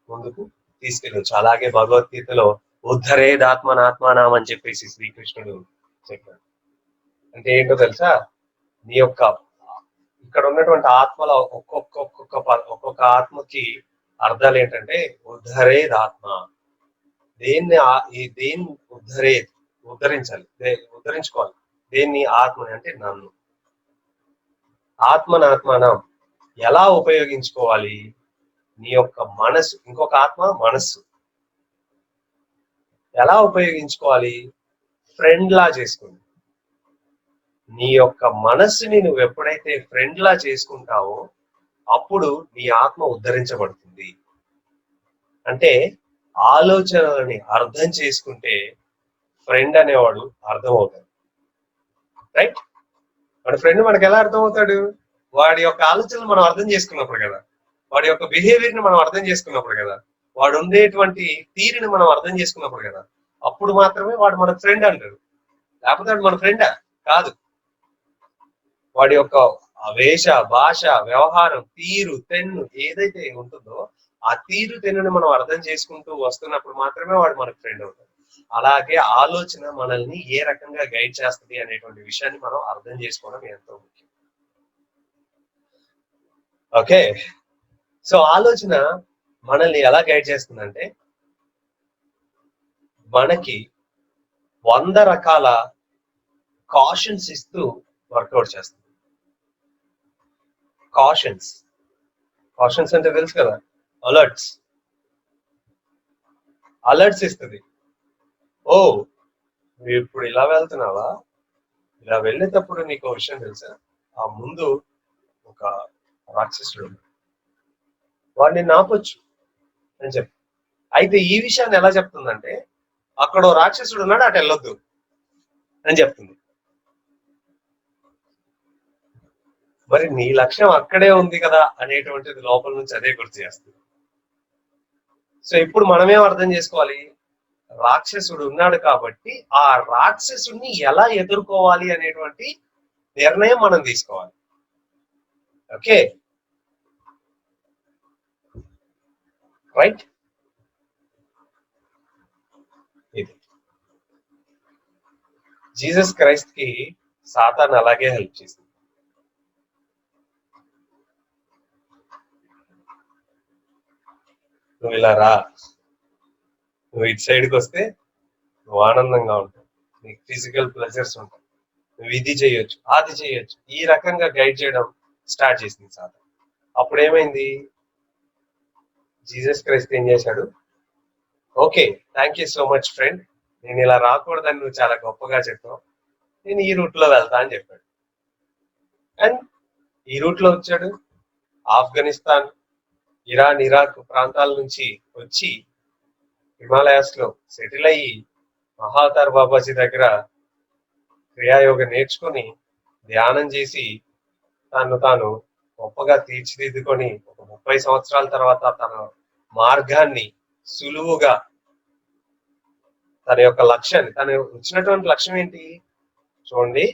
ముందుకు తీసుకెళ్ళవచ్చు. అలాగే భగవద్గీతలో ఉద్ధరేదాత్మనాత్మానం అని చెప్పేసి శ్రీకృష్ణుడు చెప్పాడు. అంటే ఏంటో తెలుసా, నీ యొక్క ఇక్కడ ఉన్నటువంటి ఆత్మలో ఒక్కొక్క ఆత్మకి అర్థాలు ఏంటంటే ఉద్ధరేదాత్మ, దేన్ని ఉద్ధరించాలి, ఉద్ధరించుకోవాలి. దేన్ని? ఆత్మని, అంటే నన్ను. ఆత్మనాత్మనం ఎలా ఉపయోగించుకోవాలి? నీ యొక్క మనసు, ఇంకొక ఆత్మ మనస్సు ఎలా ఉపయోగించుకోవాలి? ఫ్రెండ్ లా చేసుకోండి. నీ యొక్క మనస్సుని నువ్వు ఎప్పుడైతే ఫ్రెండ్ లా చేసుకుంటావో అప్పుడు నీ ఆత్మ ఉద్ధరించబడుతుంది. అంటే ఆలోచనలని అర్థం చేసుకుంటే ఫ్రెండ్ అనేవాడు అర్థం అవుతాడు. రైట్? మన ఫ్రెండ్ మనకు ఎలా అర్థం అవుతాడు? వాడి యొక్క ఆలోచనలు మనం అర్థం చేసుకున్నప్పుడు కదా, వాడి యొక్క బిహేవియర్ ని మనం అర్థం చేసుకున్నప్పుడు కదా, వాడు ఉండేటువంటి తీరుని మనం అర్థం చేసుకున్నప్పుడు కదా, అప్పుడు మాత్రమే వాడు మన ఫ్రెండ్ అంటాడు. లేకపోతే వాడు మన ఫ్రెండా? కాదు. వాడి యొక్క వేష, భాష, వ్యవహారం, తీరు, తెన్ను ఏదైతే ఉంటుందో ఆ తీరు తెన్నుని మనం అర్థం చేసుకుంటూ వస్తున్నప్పుడు మాత్రమే వాడు మనకు ఫ్రెండ్ అవుతాడు. అలాగే ఆలోచన మనల్ని ఏ రకంగా గైడ్ చేస్తుంది అనేటువంటి విషయాన్ని మనం అర్థం చేసుకోవడం ఎంతో ముఖ్యం. ఓకే, సో ఆలోచన మనల్ని ఎలా గైడ్ చేస్తుందంటే మనకి 100 రకాల కాషన్స్ ఇస్తూ వర్కౌట్ చేస్తుంది. కాషన్స్ అంటే తెలుసు కదా, అలర్ట్స్ ఇస్తుంది. ఓ, నువ్వు ఇప్పుడు ఇలా వెళ్తున్నావా, ఇలా వెళ్ళేటప్పుడు నీకు ఒక విషయం తెలుసా, ఆ ముందు ఒక రాక్షసుడు, వాడిని నాపొచ్చు అని చెప్పి. అయితే ఈ విషయాన్ని ఎలా చెప్తుందంటే, అక్కడ రాక్షసుడు ఉన్నాడు, అటు వెళ్ళొద్దు అని చెప్తుంది. మరి నీ లక్ష్యం అక్కడే ఉంది కదా అనేటువంటిది లోపల నుంచి అదే గుర్తు చేస్తుంది. సో ఇప్పుడు మనమేం అర్థం చేసుకోవాలి, రాక్షసుడు ఉన్నాడు కాబట్టి ఆ రాక్షసుడిని ఎలా ఎదుర్కోవాలి అనేటువంటి నిర్ణయం మనం తీసుకోవాలి. Okay, right? ఇది జీసస్ క్రైస్ట్ కి సాతాన్ అలాగే హెల్ప్ చేసింది. నువ్వు ఇలా రా, నువ్వు ఇటు సైడ్కి వస్తే నువ్వు ఆనందంగా ఉంటావు, నీకు ఫిజికల్ ప్లెజర్స్ ఉంటాయి, నువ్వు ఇది చేయొచ్చు, అది చేయొచ్చు, ఈ రకంగా గైడ్ చేయడం స్టార్ట్ చేసింది సాతాన్. అప్పుడు ఏమైంది, జీసస్ క్రైస్ట్ ఏం చేశాడు, okay thank you so much friend, నేను ఇలా రాకూడదని నువ్వు చాలా గొప్పగా చెప్పావు, నేను ఈ రూట్ లో వెళ్తా అని చెప్పాడు. అండ్ ఈ రూట్ లో వచ్చాడు, ఆఫ్ఘనిస్తాన్, ఇరాన్, ఇరాక్ ప్రాంతాల నుంచి వచ్చి హిమాలయాస్ లో సెటిల్ అయ్యి మహావతార్ బాబాజీ దగ్గర క్రియాయోగం నేర్చుకొని ధ్యానం చేసి తాను గొప్పగా తీర్చిదిద్దుకొని ఒక 30 సంవత్సరాల తర్వాత తన మార్గాన్ని సులువుగా, తన యొక్క లక్ష్యాన్ని, తను వచ్చినటువంటి లక్ష్యం ఏంటి చూడండి,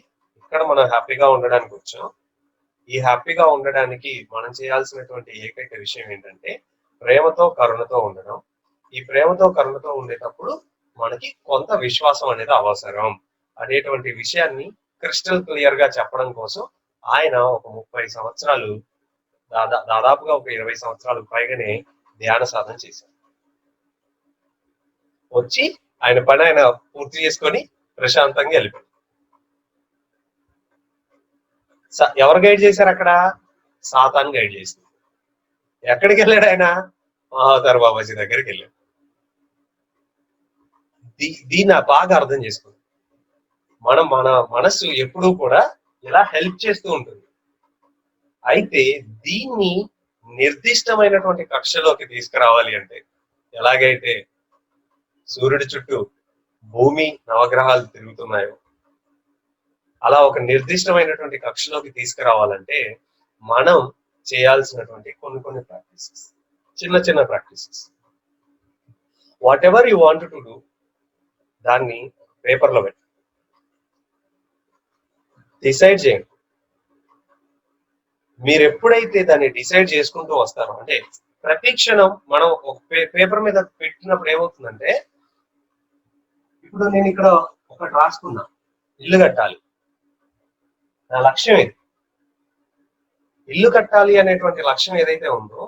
ఇక్కడ మనం హ్యాపీగా ఉండడానికి వచ్చాం. ఈ హ్యాపీగా ఉండడానికి మనం చేయాల్సినటువంటి ఏకైక విషయం ఏంటంటే ప్రేమతో కరుణతో ఉండడం. ఈ ప్రేమతో కరుణతో ఉండేటప్పుడు మనకి కొంత విశ్వాసం అనేది అవసరం అనేటువంటి విషయాన్ని క్రిస్టల్ క్లియర్ గా చెప్పడం కోసం ఆయన ఒక 30 సంవత్సరాలు, దాదాపుగా ఒక 20 సంవత్సరాలు పైగానే ధ్యాన సాధన చేశారు. వచ్చి ఆయన పని ఆయన పూర్తి చేసుకొని ప్రశాంతంగా వెళ్ళిపోయారు. ఎవరు గైడ్ చేశారు అక్కడ? సాతాన్ గైడ్ చేసింది. ఎక్కడికి వెళ్ళాడు ఆయన? మహావతార్ బాబాజీ దగ్గరికి వెళ్ళాడు. దీన్ని బాగా అర్థం చేసుకోండి. మన మనస్సు ఎప్పుడూ కూడా ఇలా హెల్ప్ చేస్తూ ఉంటుంది. అయితే దీన్ని నిర్దిష్టమైనటువంటి కక్షలోకి తీసుకురావాలి అంటే, ఎలాగైతే సూర్యుడి చుట్టూ భూమి నవగ్రహాలు తిరుగుతున్నాయో అలా ఒక నిర్దిష్టమైనటువంటి కక్షలోకి తీసుకురావాలంటే మనం చేయాల్సినటువంటి కొన్ని ప్రాక్టీసెస్, చిన్న practices. What ever you want to do దాన్ని పేపర్లో పెట్టు. డిసైడ్ చేయండి. మీరు ఎప్పుడైతే దాన్ని డిసైడ్ చేసుకుంటూ వస్తారో, అంటే ప్రతి క్షణం మనం ఒక పేపర్ మీద పెట్టినప్పుడు ఏమవుతుందంటే, ఇప్పుడు నేను ఇక్కడ ఒకటి రాసుకున్నా, ఇల్లు కట్టాలి, నా లక్ష్యం ఇది. ఇల్లు కట్టాలి అనేటువంటి లక్ష్యం ఏదైతే ఉందో,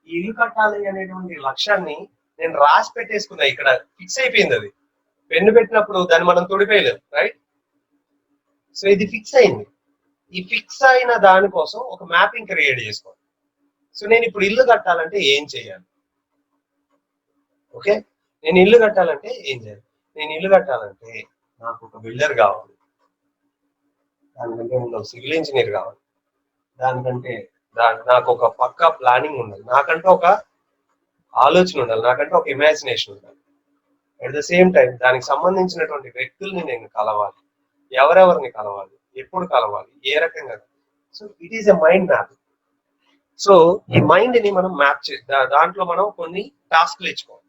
ఈ ఇల్లు కట్టాలి అనేటువంటి లక్ష్యాన్ని నేను రాసి పెట్టేసుకున్నా, ఇక్కడ ఫిక్స్ అయిపోయింది. అది పెన్ను పెట్టినప్పుడు దాన్ని మనం తొడిపేయలేదు, రైట్? సో ఇది ఫిక్స్ అయింది. ఈ ఫిక్స్ అయిన దానికోసం ఒక మ్యాపింగ్ క్రియేట్ చేసుకోవాలి. సో నేను ఇప్పుడు ఇల్లు కట్టాలంటే ఏం చేయాలి? ఓకే, నేను ఇల్లు కట్టాలంటే ఏం చేయాలి? నేను ఇల్లు కట్టాలంటే నాకు ఒక బిల్డర్ కావాలి, దానికంటే ముందు సివిల్ ఇంజనీర్ కావాలి, దానికంటే నాకు ఒక పక్కా ప్లానింగ్ ఉండాలి, నాకంటే ఒక ఆలోచన ఉండాలి, నాకంటే ఒక ఇమాజినేషన్ ఉండాలి. అట్ ద సేమ్ టైం దానికి సంబంధించినటువంటి వ్యక్తుల్ని నేను కలవాలి, ఎవరెవరిని కలవాలి, ఎప్పుడు కలవాలి, ఏ రకంగా. So it is a mind map. So ఈ మైండ్ ని మనం మ్యాప్ దాంట్లో మనం కొన్ని టాస్క్లు ఇచ్చుకోవాలి.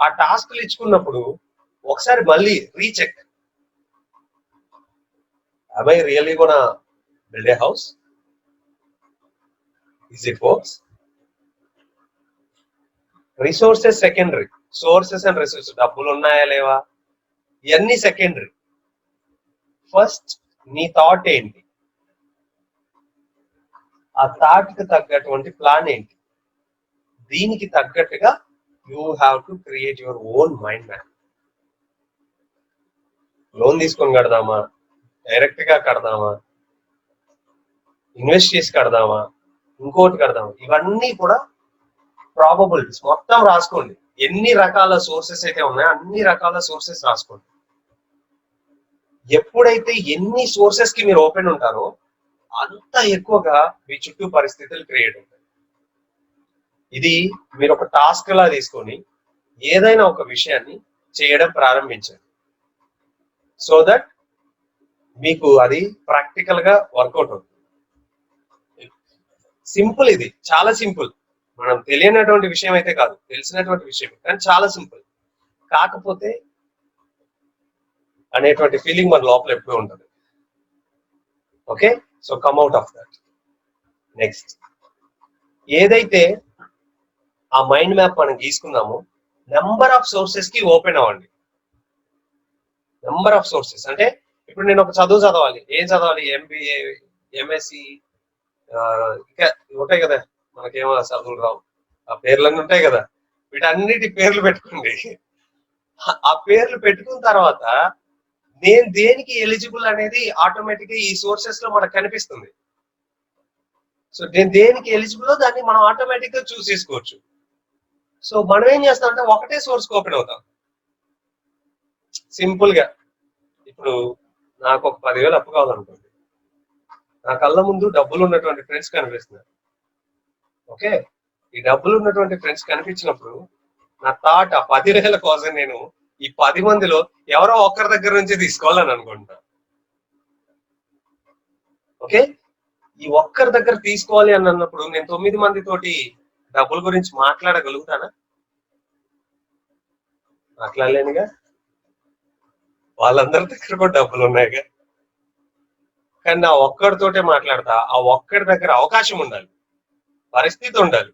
ఆ టాస్క్లు ఇచ్చుకున్నప్పుడు ఒకసారి మళ్ళీ recheck, am I really gonna build a house? Is it works? Resources secondary, sources and resources, డబ్బులు ఉన్నాయా లేవా ఇవన్నీ సెకండరీ. ఫస్ట్ నీ థాట్ ఏంటి, ఆ థాట్ కి తగ్గటువంటి ప్లాన్ ఏంటి, దీనికి తగ్గట్టుగా you have to create your own mind map. Loan తీసుకొని కడదామా, డైరెక్ట్ గా కడదామా, ఇన్వెస్ట్ చేసి కడదామా, ఇంకోటి కడదామా, ఇవన్నీ కూడా ప్రాబబిలిటీస్ మొత్తం రాసుకోండి. ఎన్ని రకాల సోర్సెస్ అయితే ఉన్నాయో అన్ని రకాల సోర్సెస్ రాసుకోండి. ఎప్పుడైతే ఎన్ని సోర్సెస్ కి మీరు ఓపెన్ ఉంటారో అంత ఎక్కువగా మీ చుట్టూ పరిస్థితులు క్రియేట్ అవుతాయి. ఇది మీరు ఒక టాస్క్ లా తీసుకొని ఏదైనా ఒక విషయాన్ని చేయడం ప్రారంభించండి, సో దట్ మీకు అది ప్రాక్టికల్ గా వర్కౌట్ అవుతుంది. సింపుల్, ఇది చాలా సింపుల్. మనం తెలియనటువంటి విషయం అయితే కాదు, తెలిసినటువంటి విషయం, కానీ చాలా సింపుల్. కాకపోతే అనేటువంటి ఫీలింగ్ మన లోపల ఎప్పుడూ ఉంటుంది. Okay, so come out of that. Next, ఏదైతే ఆ మైండ్ మ్యాప్ మనం గీసుకున్నామో నెంబర్ ఆఫ్ సోర్సెస్ కి ఓపెన్ అవ్వండి. నెంబర్ ఆఫ్ సోర్సెస్ అంటే, ఇప్పుడు నేను ఒక చదువు చదవాలి, ఏం చదవాలి? ఎంబీఏ, ఎంఎస్సి, ఇంకా ఉంటాయి కదా, మనకేమో చదువులు రావు, ఆ పేర్లన్నీ ఉంటాయి కదా, వీటన్నిటి పేర్లు పెట్టుకోండి. ఆ పేర్లు పెట్టుకున్న తర్వాత నేను దేనికి ఎలిజిబుల్ అనేది ఆటోమేటిక్ గా ఈ సోర్సెస్ లో మనకు కనిపిస్తుంది. సో నేను దేనికి ఎలిజిబుల్ దాన్ని మనం ఆటోమేటిక్ గా చూస్ చేసుకోవచ్చు. సో మనం ఏం చేస్తామంటే ఒకటే సోర్స్ కి ఓపెన్ అవుతాం. సింపుల్ గా, ఇప్పుడు నాకు ఒక 10,000 అప్పు కావాలనుకోండి, నా కళ్ళ ముందు డబ్బులు ఉన్నటువంటి ఫ్రెండ్స్ కనిపిస్తున్నారు. ఓకే, ఈ డబ్బులు ఉన్నటువంటి ఫ్రెండ్స్ కనిపించినప్పుడు నా థాట్ ఆ 10,000 కోసం నేను ఈ 10 మందిలో ఎవరో ఒక్కరి దగ్గర నుంచి తీసుకోవాలని అనుకుంటా. ఓకే, ఈ ఒక్కరి దగ్గర తీసుకోవాలి అని అన్నప్పుడు నేను 9 మంది తోటి డబ్బుల గురించి మాట్లాడగలుగుతానా? మాట్లాడలేనుగా. వాళ్ళందరి దగ్గర కూడా డబ్బులు ఉన్నాయిగా, కానీ నా ఒక్కడితోటే మాట్లాడతా. ఆ ఒక్కడి దగ్గర అవకాశం ఉండాలి, పరిస్థితి ఉండాలి,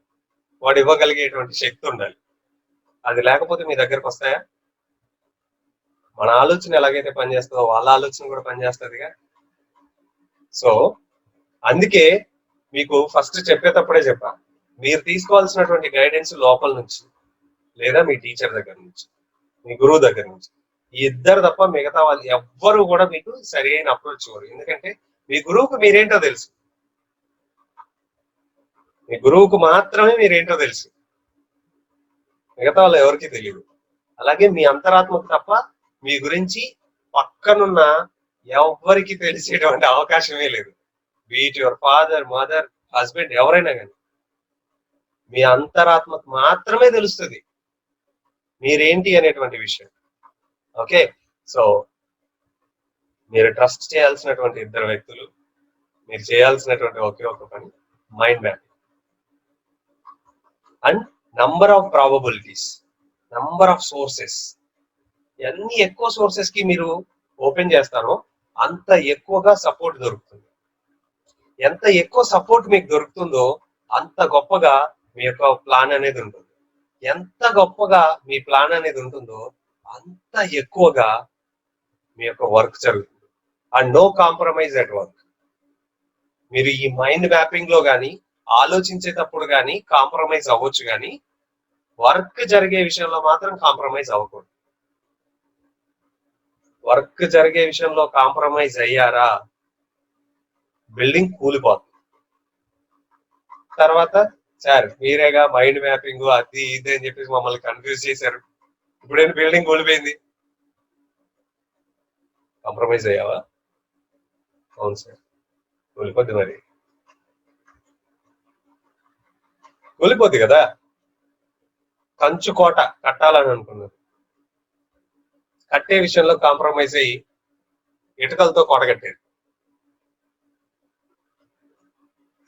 వాడు ఇవ్వగలిగేటువంటి శక్తి ఉండాలి. అది లేకపోతే మీ దగ్గరకు వస్తాయా? మన ఆలోచన ఎలాగైతే పనిచేస్తుందో వాళ్ళ ఆలోచన కూడా పనిచేస్తుందిగా. సో అందుకే మీకు ఫస్ట్ చెప్పేటప్పుడే చెప్పా, మీరు తీసుకోవాల్సినటువంటి గైడెన్స్ లోపల నుంచి, లేదా మీ టీచర్ దగ్గర నుంచి, మీ గురువు దగ్గర నుంచి. ఈ ఇద్దరు తప్ప మిగతా వాళ్ళు ఎవ్వరు కూడా మీకు సరి అయిన అప్రోచ్ ఇవ్వరు. ఎందుకంటే మీ గురువుకు మీరేంటో తెలుసు, మీ గురువుకు మాత్రమే మీరేంటో తెలుసు, మిగతా వాళ్ళు ఎవరికి తెలియదు. అలాగే మీ అంతరాత్మకు తప్ప మీ గురించి పక్కనున్న ఎవరికి తెలిసేటువంటి అవకాశమే లేదు. Beat your father, mother, husband, ఎవరైనా కానీ మీ అంతరాత్మకు మాత్రమే తెలుస్తుంది మీరేంటి అనేటువంటి విషయం. ఓకే, సో మీరు ట్రస్ట్ చేయాల్సినటువంటి ఇద్దరు వ్యక్తులు, మీరు చేయాల్సినటువంటి ఒకే ఒక పని mind map and number of probabilities, number of sources. ఎన్ని ఎక్కువ సోర్సెస్ కి మీరు ఓపెన్ చేస్తారో అంత ఎక్కువగా సపోర్ట్ దొరుకుతుంది. ఎంత ఎక్కువ సపోర్ట్ మీకు దొరుకుతుందో అంత గొప్పగా మీ యొక్క ప్లాన్ అనేది ఉంటుంది. ఎంత గొప్పగా మీ ప్లాన్ అనేది ఉంటుందో అంత ఎక్కువగా మీ యొక్క వర్క్ జరుగుతుంది. And no compromise at work. మీరు ఈ మైండ్ మ్యాపింగ్ లో కానీ ఆలోచించేటప్పుడు కానీ కాంప్రమైజ్ అవ్వచ్చు, కానీ వర్క్ జరిగే విషయంలో మాత్రం కాంప్రమైజ్ అవ్వకూడదు. వర్క్ జరిగే విషయంలో కాంప్రమైజ్ అయ్యారా, బిల్డింగ్ కూలిపోతుంది. తర్వాత సార్ మీరేగా మైండ్ మ్యాపింగ్ అది ఇది అని చెప్పేసి మమ్మల్ని కన్ఫ్యూజ్ చేశారు, ఇప్పుడేంటి బిల్డింగ్ కూలిపోయింది. కాంప్రమైజ్ అయ్యావా? అవును సార్. కూలిపోద్ది, మరి కూలిపోద్ది కదా. కంచు కోట కట్టాలని అనుకున్నారు, కట్టే విషయంలో కాంప్రమైజ్ అయ్యి ఇటుకలతో కోట కట్టారు.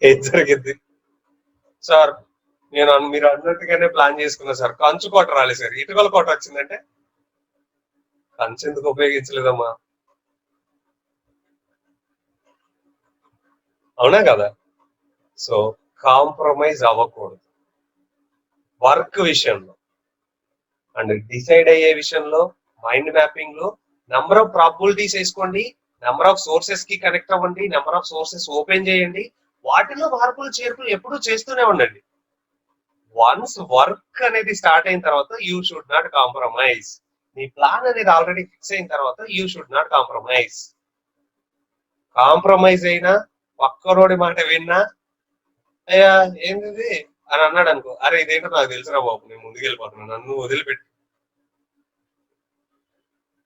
ఏం జరిగింది సార్? మీరు అన్నట్టుగానే ప్లాన్ చేసుకున్నా సార్, కంచు కోట రాలేదు సార్, ఇటుకల కోట వచ్చిందంటే కంచు ఎందుకు ఉపయోగించలేదమ్మా? అవునా కదా? సో కాంప్రమైజ్ అవ్వకూడదు వర్క్ విషయంలో. అండ్ డిసైడ్ అయ్యే విషయంలో మైండ్ మ్యాపింగ్ లో నెంబర్ ఆఫ్ ప్రాబిలిటీస్ వేసుకోండి, నెంబర్ ఆఫ్ సోర్సెస్ కి కనెక్ట్ అవ్వండి, నెంబర్ ఆఫ్ సోర్సెస్ ఓపెన్ చేయండి, వాటిలో మార్పులు చేర్పులు ఎప్పుడూ చేస్తూనే ఉండండి. వన్స్ వర్క్ అనేది స్టార్ట్ అయిన తర్వాత you should not compromise. Me plan అనేది ఆల్రెడీ ఫిక్స్ అయిన తర్వాత you should not compromise. Compromise అయినా పక్కనోడి మాట విన్నా, అయ్యా ఏంది అని అన్నాడు అనుకో, అరే ఇదేంటో నాకు తెలుసురా బాబు, నేను ముందుకు వెళ్ళిపోతున్నాను, నన్ను వదిలిపెట్టు.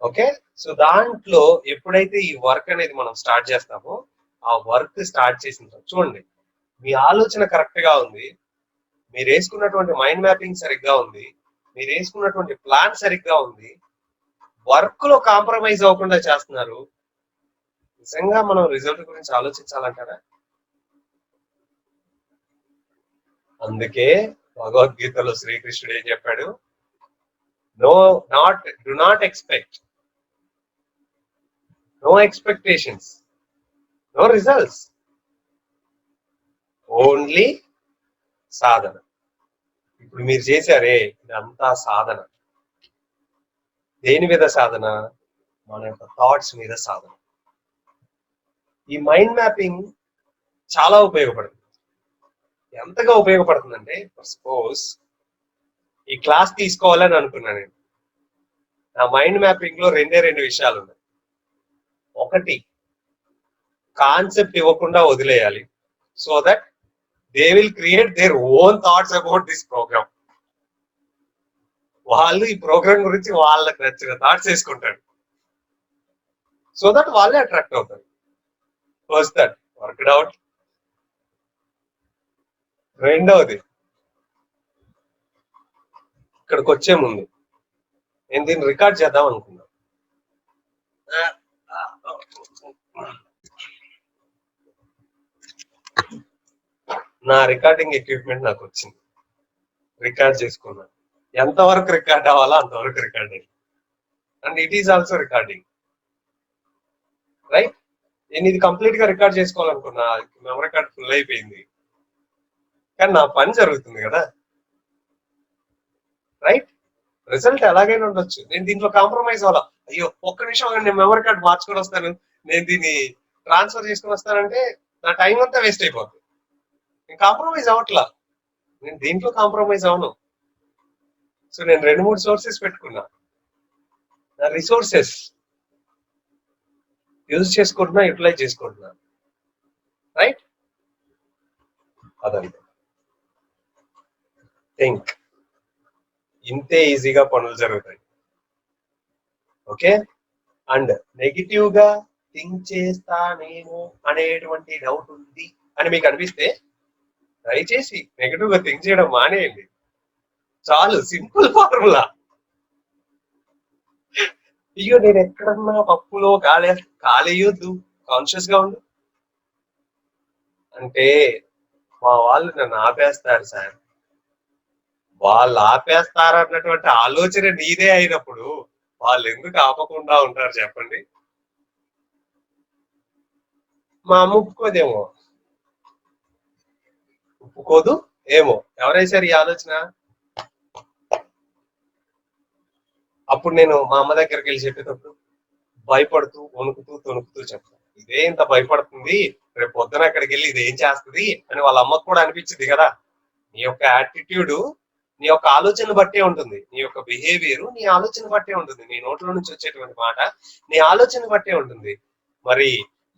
ఓకే, సో దాంట్లో ఎప్పుడైతే ఈ వర్క్ అనేది మనం స్టార్ట్ చేస్తామో, ఆ వర్క్ స్టార్ట్ చేసిన తర్వాత చూడండి, మీ ఆలోచన కరెక్ట్ గా ఉంది, మీరు వేసుకున్నటువంటి మైండ్ మ్యాపింగ్ సరిగ్గా ఉంది, మీరు వేసుకున్నటువంటి ప్లాన్ సరిగ్గా ఉంది, వర్క్ లో కాంప్రమైజ్ అవ్వకుండా చేస్తున్నారు. నిజంగా మనం రిజల్ట్ గురించి ఆలోచించాలంటారా? అందుకే భగవద్గీతలో శ్రీకృష్ణుడు ఏం చెప్పాడు? Do not expect, no expectations, no results, only సాధన. ఇప్పుడు మీరు చేశారే ఇదంతా సాధన. దేని మీద సాధన? మన యొక్క థాట్స్ మీద సాధన. ఈ మైండ్ మ్యాపింగ్ చాలా ఉపయోగపడుతుంది. ఎంతగా ఉపయోగపడుతుందంటే, సపోజ్ ఈ క్లాస్ తీసుకోవాలని అనుకున్నా నేను, నా మైండ్ మ్యాపింగ్ లో రెండు విషయాలు ఉన్నాయి. ఒకటి, కాన్సెప్ట్ ఇవ్వకుండా వదిలేయాలి, so that they will create their own thoughts about this program. వాళ్ళు ఈ ప్రోగ్రామ్ గురించి వాళ్ళకి నచ్చిన థాట్స్ వేసుకుంటారు, సో దట్ వాళ్ళే అట్రాక్ట్ అవుతారు. First that worked out. రెండవది, ఇక్కడికి వచ్చే ముందు నేను దీన్ని రికార్డ్ చేద్దాం అనుకున్నా. నా రికార్డింగ్ ఎక్విప్మెంట్ నాకు వచ్చింది, రికార్డ్ చేసుకున్నాను. ఎంతవరకు రికార్డ్ అవ్వాలో అంతవరకు రికార్డ్ అయ్యింది. And it is also recording, right? నేను ఇది కంప్లీట్ గా రికార్డ్ చేసుకోవాలనుకున్నా, మెమరీ కార్డ్ ఫుల్ అయిపోయింది, కానీ నా పని జరుగుతుంది కదా, రైట్? రిజల్ట్ ఎలాగైనా ఉండొచ్చు, నేను దీంట్లో కాంప్రమైజ్ అవ్వాలా. అయ్యో ఒక్క నిమిషం నేను మెమరీ కార్డ్ మార్చుకొని వస్తాను, నేను దీన్ని ట్రాన్స్ఫర్ చేసుకుని వస్తానంటే నా టైం అంతా వేస్ట్ అయిపోతుంది. నేను కాంప్రమైజ్ అవ్వట్లా, నేను దీంట్లో కాంప్రమైజ్ అవను. సో నేను 2-3 సోర్సెస్ పెట్టుకున్నా, నా రిసోర్సెస్ యూజ్ చేసుకుంటున్నా, యూటిలైజ్ చేసుకుంటున్నా, రైట్? అదంతే. థింక్, ఇంతే ఈజీగా పనులు జరుగుతాయి. ఓకే, అండ్ నెగిటివ్ గా థింక్ చేస్తానేమో అనేటువంటి డౌట్ ఉంది అని మీకు అనిపిస్తే దయచేసి నెగిటివ్ గా థింక్ చేయడం మానేయండి. చాలు, సింపుల్ ఫార్ములా. అయ్యో నేను ఎక్కడన్నా పప్పులో కాలేయొద్దు, కాన్షియస్ గా ఉండు అంటే మా వాళ్ళు నన్ను ఆపేస్తారు సార్. వాళ్ళు ఆపేస్తారు అన్నటువంటి ఆలోచన నీదే అయినప్పుడు వాళ్ళు ఎందుకు ఆపకుండా ఉంటారు చెప్పండి? మా అమ్మ ఒప్పుకోదేమో, ఒప్పుకోదు ఏమో. ఎవరేసారు ఈ ఆలోచన? అప్పుడు నేను మా అమ్మ దగ్గరికి వెళ్ళి చెప్పేటప్పుడు భయపడుతూ వణుకుతూ తొణుకుతూ చెప్తాను, ఇదే ఇంత భయపడుతుంది, రేపు పొద్దున అక్కడికి వెళ్ళి ఇది ఏం చేస్తుంది అని వాళ్ళ అమ్మకు కూడా అనిపించింది కదా. నీ యొక్క యాటిట్యూడ్ నీ యొక్క ఆలోచన బట్టే ఉంటుంది, నీ యొక్క బిహేవియర్ నీ ఆలోచన బట్టే ఉంటుంది, నీ నోట్లో నుంచి వచ్చేటువంటి మాట నీ ఆలోచన బట్టే ఉంటుంది. మరి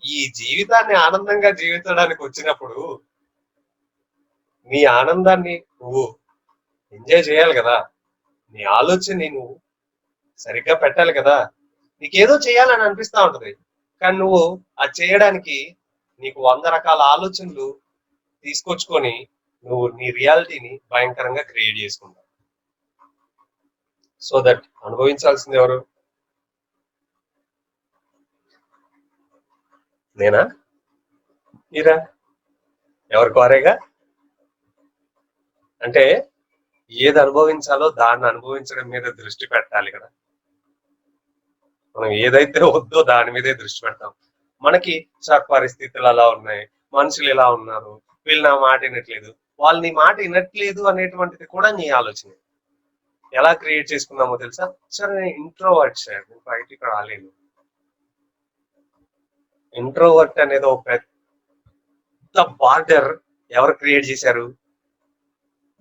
ఈ జీవితాన్ని ఆనందంగా జీవించడానికి వచ్చినప్పుడు నీ ఆనందాన్ని నువ్వు ఎంజాయ్ చేయాలి కదా, నీ ఆలోచనని నువ్వు సరిగ్గా పెట్టాలి కదా. నీకేదో చేయాలని అనిపిస్తా ఉంటది, కానీ నువ్వు అది చేయడానికి నీకు 100 రకాల ఆలోచనలు తీసుకొచ్చుకొని నువ్వు నీ రియాలిటీని భయంకరంగా క్రియేట్ చేసుకుంటావు. సో దట్ అనుభవించాల్సింది ఎవరు? నేనా? మీరా? ఎవరి కోరేగా? అంటే ఏది అనుభవించాలో దాన్ని అనుభవించడం మీద దృష్టి పెట్టాలి కదా. మనం ఏదైతే వద్దో దాని మీదే దృష్టి పెడతాం. మనకి సార్ పరిస్థితులు అలా ఉన్నాయి, మనుషులు ఎలా ఉన్నారు, వీళ్ళు నా మాట వినట్లేదు, వాళ్ళు నీ మాట వినట్లేదు అనేటువంటిది కూడా నీ ఆలోచన. ఎలా క్రియేట్ చేసుకున్నామో తెలుసా? సార్ నేను ఇంట్రోవర్ట్ సార్, నేను బయటికి రాలేను. ఇంట్రోవర్ట్ అనేది ఒక పెద్ద బార్డర్ ఎవరు క్రియేట్ చేశారు?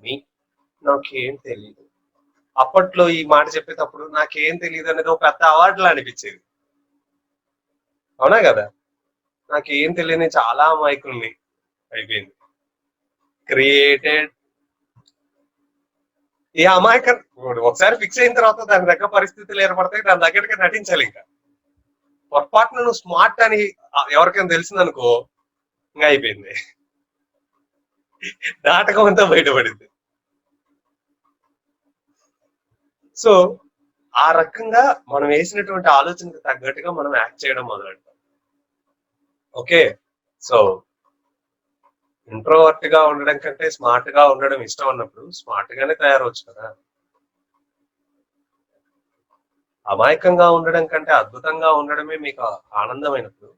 మీ. నాకేం తెలియదు. అప్పట్లో ఈ మాట చెప్పేటప్పుడు నాకేం తెలియదు అనేది ఒక పెద్ద అవార్డులా అనిపించేది, అవునా కదా. నాకేం తెలియని చాలా అమాయకుల్ని అయిపోయింది క్రియేటెడ్. ఈ అమాయకం ఒకసారి ఫిక్స్ అయిన తర్వాత దాని దగ్గర పరిస్థితులు ఏర్పడతాయి, దాని దగ్గరికి నటించాలి. ఇంకా పొరపాటున నువ్వు స్మార్ట్ అని ఎవరికైనా తెలిసిందనుకో ఇంకా అయిపోయింది, నాటకం అంతా బయటపడింది. సో ఆ రకంగా మనం వేసినటువంటి ఆలోచనకు తగ్గట్టుగా మనం యాక్ట్ చేయడం మొదలెడతాం. ఓకే, సో ఇంట్రోవర్ట్ గా ఉండడం కంటే స్మార్ట్ గా ఉండడం ఇష్టం అన్నప్పుడు స్మార్ట్ గానే తయారవచ్చు కదా. అమాయకంగా ఉండడం కంటే అద్భుతంగా ఉండడమే మీకు ఆనందమైనప్పుడు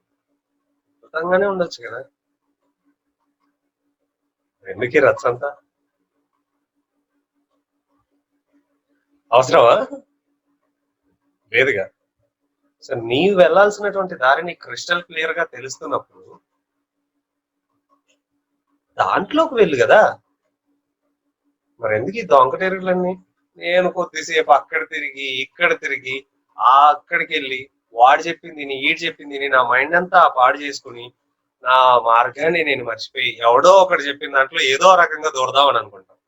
అద్భుతంగానే ఉండొచ్చు కదా. ఎందుకు రచ్చంతా అవసరమా? లేదుగా. సో నీవు వెళ్లాల్సినటువంటి దారి నీకు క్రిస్టల్ క్లియర్ గా తెలుస్తున్నప్పుడు దాంట్లోకి వెళ్ళు కదా. మరి ఎందుకు ఈ దొంగటెరుగులన్నీ? నేను కొద్దిసేపు అక్కడ తిరిగి ఇక్కడ తిరిగి అక్కడికి వెళ్ళి వాడు చెప్పింది ఈడు చెప్పింది నా మైండ్ అంతా పాడు చేసుకుని నా మార్గాన్ని నేను మర్చిపోయి ఎవడో ఒకటి చెప్పిన దాంట్లో ఏదో రకంగా దూరదామని అనుకుంటాం.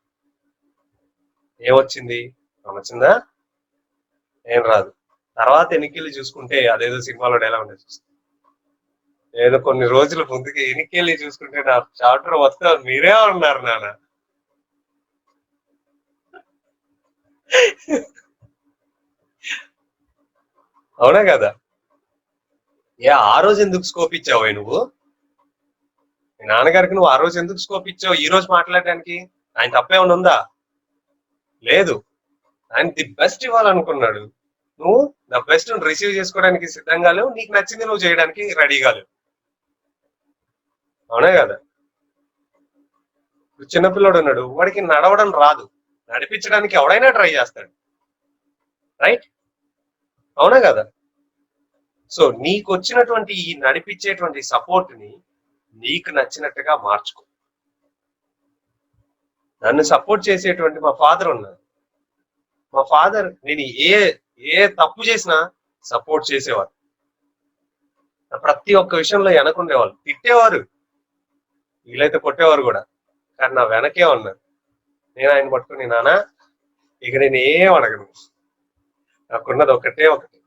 ఏమొచ్చింది? వచ్చిందా? ఏం రాదు. తర్వాత ఎన్నికెళ్ళి చూసుకుంటే అదేదో సినిమాలో డైలాగ్ ఉండేది, చూస్తే ఏదో కొన్ని రోజుల ముందుకి ఎన్నికెళ్ళి చూసుకుంటే నా చాప్టర్ వస్తా మీరే ఉన్నారు నాన్న. అవునా కదా. ఆ రోజు ఎందుకు స్కోప్ ఇచ్చావు నువ్వు? మీ నాన్నగారికి నువ్వు ఆ రోజు ఎందుకు స్కోప్ ఇచ్చావు ఈ రోజు మాట్లాడడానికి? ఆయన తప్పేమైనా ఉందా? లేదు. ఆయన ది బెస్ట్ ఇవ్వాలనుకున్నాడు, నువ్వు ద బెస్ట్ రిసీవ్ చేసుకోవడానికి సిద్ధంగా లేవు, నీకు నచ్చింది నువ్వు చేయడానికి రెడీగా లేవు. అవునా కదా. చిన్నపిల్లడు ఉన్నాడు, వాడికి నడవడం రాదు, నడిపించడానికి ఎవడైనా ట్రై చేస్తాడు, రైట్? అవునా కదా. సో నీకు వచ్చినటువంటి ఈ నడిపించేటువంటి సపోర్ట్ ని నీకు నచ్చినట్టుగా మార్చుకో. నన్ను సపోర్ట్ చేసేటువంటి మా ఫాదర్ ఉన్నారు. మా ఫాదర్ నేను ఏ ఏ తప్పు చేసినా సపోర్ట్ చేసేవారు, ప్రతి ఒక్క విషయంలో వెనకుండేవాళ్ళు, తిట్టేవారు, వీలైతే కొట్టేవారు కూడా, కానీ నా వెనకే ఉన్నారు. నేను ఆయన పట్టుకుని, నాన్న ఇక నేను ఏం అడగను, నాకున్నది ఒకటే ఒకటి,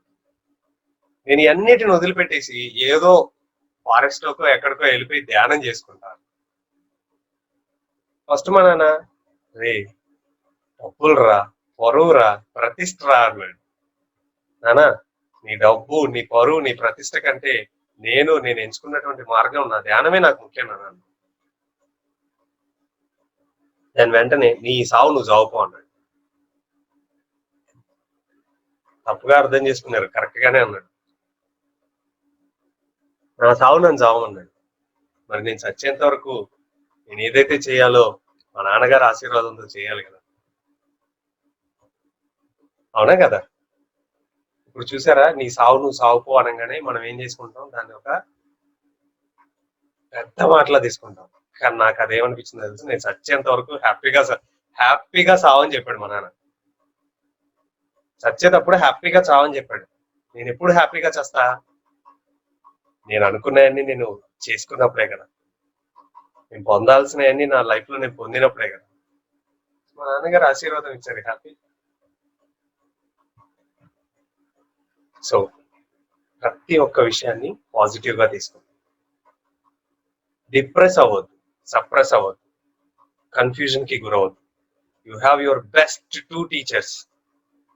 నేను అన్నిటిని వదిలిపెట్టేసి ఏదో ఫారెస్ట్ లోకో ఎక్కడికో వెళ్ళిపోయి ధ్యానం చేసుకుంటాను. ఫస్ట్ మా నాన్న, రే డబ్బులు రా, పరువు రా, ప్రతిష్ట రా అన్నాడు. నానా నీ డబ్బు నీ పరువు నీ ప్రతిష్ట కంటే నేను ఎంచుకున్నటువంటి మార్గం నా ధ్యానమే నాకు ముఖ్యం నాన్న. దాని వెంటనే నీ సావు నువ్వు చావుకో అన్నాడు. తప్పుగా అర్థం చేసుకున్నారు, కరెక్ట్ గానే అన్నాడు. నా సావు నన్ను చావమన్నాడు. మరి నేను చచ్చేంత వరకు నేను ఏదైతే చేయాలో మా నాన్నగారి ఆశీర్వాదంతో చేయాలి కదా. అవునా కదా? ఇప్పుడు చూసారా, నీ సావు నువ్వు సావుపో అనగానే మనం ఏం చేసుకుంటాం, దాన్ని ఒక పెద్ద మాటలా తీసుకుంటాం. కానీ నాకు అదేమనిపించింది తెలుసు, నేను చచ్చేంత వరకు హ్యాపీగా సావని చెప్పాడు మా నాన్న. చచ్చేటప్పుడు హ్యాపీగా చావని చెప్పాడు. నేను ఎప్పుడు హ్యాపీగా చేస్తా, నేను అనుకున్నాయన్ని నేను చేసుకున్నప్పుడే కదా, నేను పొందాల్సినవన్నీ నా లైఫ్ లో నేను పొందినప్పుడే కదా. మా నాన్నగారు ఆశీర్వాదం ఇచ్చారు, హ్యాపీ. సో ప్రతి ఒక్క విషయాన్ని పాజిటివ్ గా తీసుకోండి. డిప్రెస్ అవ్వద్దు, సప్రెస్ అవ్వద్దు, కన్ఫ్యూజన్ కి గురవద్దు. You have your best 2 teachers.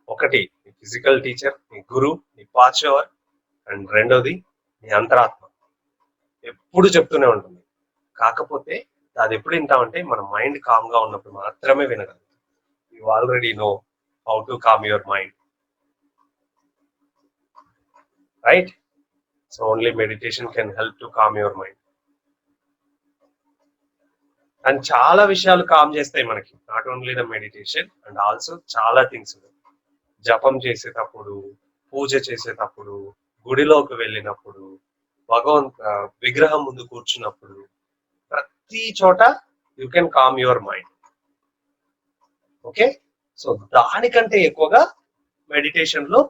ఒకటి నీ ఫిజికల్ టీచర్, నీ గురు, నీ పాచవర్. అండ్ రెండోది నీ అంతరాత్మ. ఎప్పుడు చెప్తూనే ఉంటుంది. కాకపోతే అది ఎప్పుడు వింటామంటే మన మైండ్ కామ్ గా ఉన్నప్పుడు మాత్రమే వినగలం. You already know how to calm your mind, right? So only meditation can help to calm your mind. And చాలా విషయాలు కామ్ చేస్తాయి మనకి, not only the meditation and also చాలా థింగ్స్. జపం చేసేటప్పుడు, పూజ చేసేటప్పుడు, గుడిలోకి వెళ్ళినప్పుడు, విగ్రహం ముందు కూర్చున్నప్పుడు, ప్రతి చోట you can calm your mind. Okay, so దానికంటే ఎక్కువగా మెడిటేషన్ లో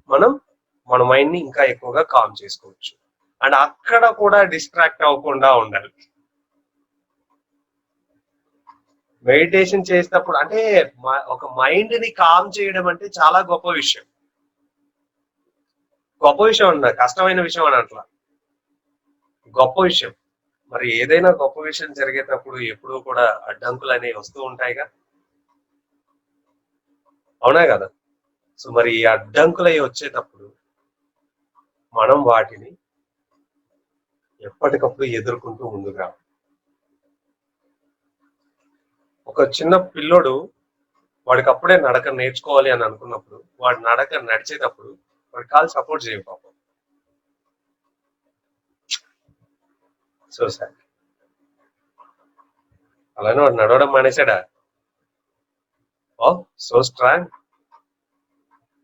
మనం మన మైండ్ ని ఇంకా ఎక్కువగా కామ్ చేసుకోవచ్చు. అండ్ అక్కడ కూడా డిస్ట్రాక్ట్ అవ్వకుండా ఉండాలి. మెడిటేషన్ చేసేటప్పుడు అంటే ఒక మైండ్ ని కామ్ చేయడం అంటే చాలా గొప్ప విషయం. గొప్ప విషయం అన్న, కష్టమైన విషయం అని అట్లా, గొప్ప విషయం. మరి ఏదైనా గొప్ప విషయం జరిగేటప్పుడు ఎప్పుడూ కూడా అడ్డంకులు అనేవి వస్తూ ఉంటాయిగా, అవునా కదా? సో మరి ఈ అడ్డంకులు అవి వచ్చేటప్పుడు మనం వాటిని ఎప్పటికప్పుడు ఎదుర్కొంటూ ముందుకు రావాలి. ఒక చిన్న పిల్లోడు వాడికి అప్పుడే నడక నేర్చుకోవాలి అని అనుకున్నప్పుడు, వాడు నడక నడిచేటప్పుడు వాడి కాలు సపోర్ట్ చేయవు పాపం. సో సార్ అలానే వాడు నడవడం మానేశాడా? ఓ సో స్ట్రాంగ్.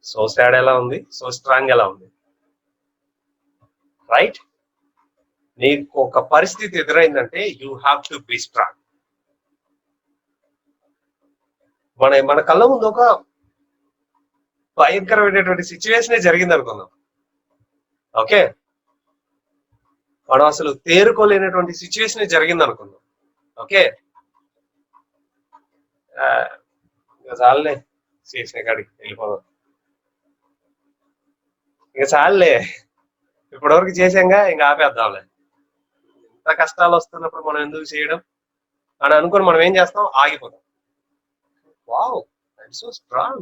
సో సాడ్ ఎలా ఉంది, సో స్ట్రాంగ్ ఎలా ఉంది, రైట్? నీకు ఒక పరిస్థితి ఎదురైందంటే you have to be strong. మన కళ్ళ ముందు ఒక భయంకరమైనటువంటి సిచ్యువేషన్ జరిగింది అనుకుందాం. ఓకే, మనం అసలు తేరుకోలేనటువంటి సిచ్యువేషన్ జరిగింది అనుకుందాం. ఓకే, ఇంకా చాలులే, చేసిన కాడికి వెళ్ళిపోదాం, ఇంకా చాలులే, ఇప్పటివరకు చేసాంగా, ఇంకా ఆపేద్దాంలే. ఇంత కష్టాలు వస్తున్నప్పుడు మనం ఎందుకు చేయడం అని అనుకుని మనం ఏం చేస్తాం, ఆగిపోతాం. వావ్, ఐఎమ్ సో స్ట్రాంగ్,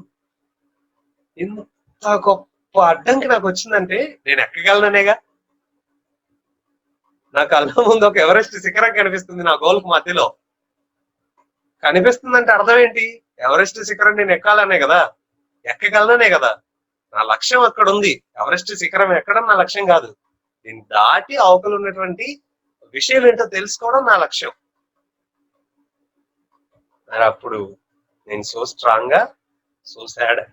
ఇంత గొప్ప అడ్డంకి నాకు వచ్చిందంటే నేను ఎక్కగలననేగా. నా కళ్ళ ముందు ఒక ఎవరెస్ట్ శిఖరం కనిపిస్తుంది, నా గోల్కి మధ్యలో కనిపిస్తుందంటే అర్థం ఏంటి? ఎవరెస్ట్ శిఖరం నేను ఎక్కాలనే కదా, ఎక్కగలననే కదా. నా లక్ష్యం అక్కడ ఉంది, ఎవరెస్ట్ శిఖరం ఎక్కడం నా లక్ష్యం కాదు. దీన్ని దాటి అవతల ఉన్నటువంటి విషయం ఏంటో తెలుసుకోవడం నా లక్ష్యం. మరి అప్పుడు నేను సో స్ట్రాంగ్ గా, సో సాడ్.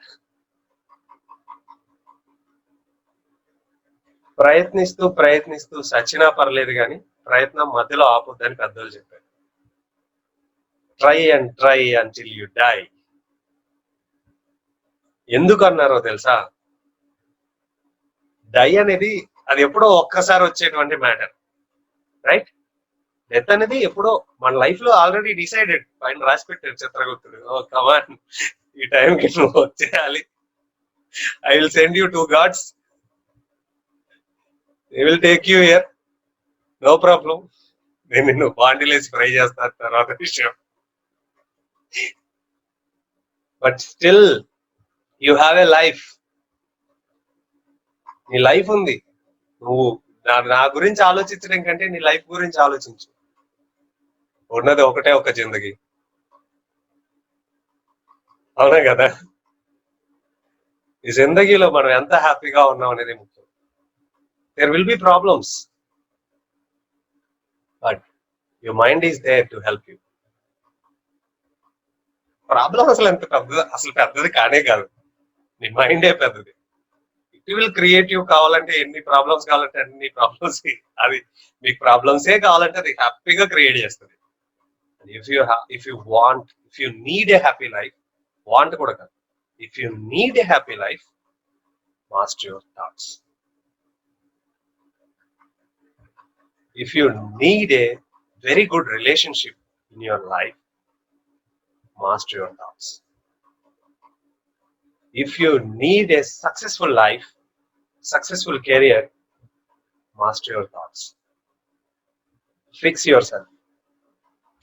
ప్రయత్నిస్తూ ప్రయత్నిస్తూ సచ్చినా పర్లేదు కానీ ప్రయత్నం మధ్యలో ఆపొద్దని పెద్దలు చెప్పారు. Try and try until you die. ఎందుకు అన్నారో తెలుసా? డై అనేది అది ఎప్పుడో ఒక్కసారి వచ్చేటువంటి మ్యాటర్, రైట్? డెత్ అనేది ఎప్పుడో మన లైఫ్ లో ఆల్రెడీ డిసైడెడ్, పైన రాసి పెట్టారు చిత్రగుప్తుడు. ఓ కమాన్, ఈ టైంకి నువ్వు వచ్చేయాలి, I will send you 2 gods, they will take you here, no problem, నేను నిన్ను బాండిలేసి ఫ్రై చేస్తాను, తర్వాత విషయం. But still you have a life. నీ లైఫ్ ఉంది. నువ్వు నా గురించి ఆలోచించడం కంటే నీ లైఫ్ గురించి ఆలోచించు. ఉన్నది ఒకటే ఒక జిందగీ, అవునా కదా? ఈ జిందగీలో మనం ఎంత హ్యాపీగా ఉన్నాం అనేది ముఖ్యం. There will be problems, but your mind is there to help you. Problem అసలు ఎంత పెద్దది, అసలు పెద్దది కానే కాదు, నీ మైండే పెద్దది. It will creative. కావాలంటే ఎన్ని ప్రాబ్లమ్స్ కావాలంటే అన్ని ప్రాబ్లమ్స్, అది మీకు ప్రాబ్లమ్సే కావాలంటే అది హ్యాపీగా క్రియేట్ చేస్తుంది. If you want, if you need a happy life, want కూడా కాదు, if you need a happy life, master your thoughts. If you need a very good relationship in your life, master your thoughts. If you need a successful life, successful career, master your thoughts. Fix yourself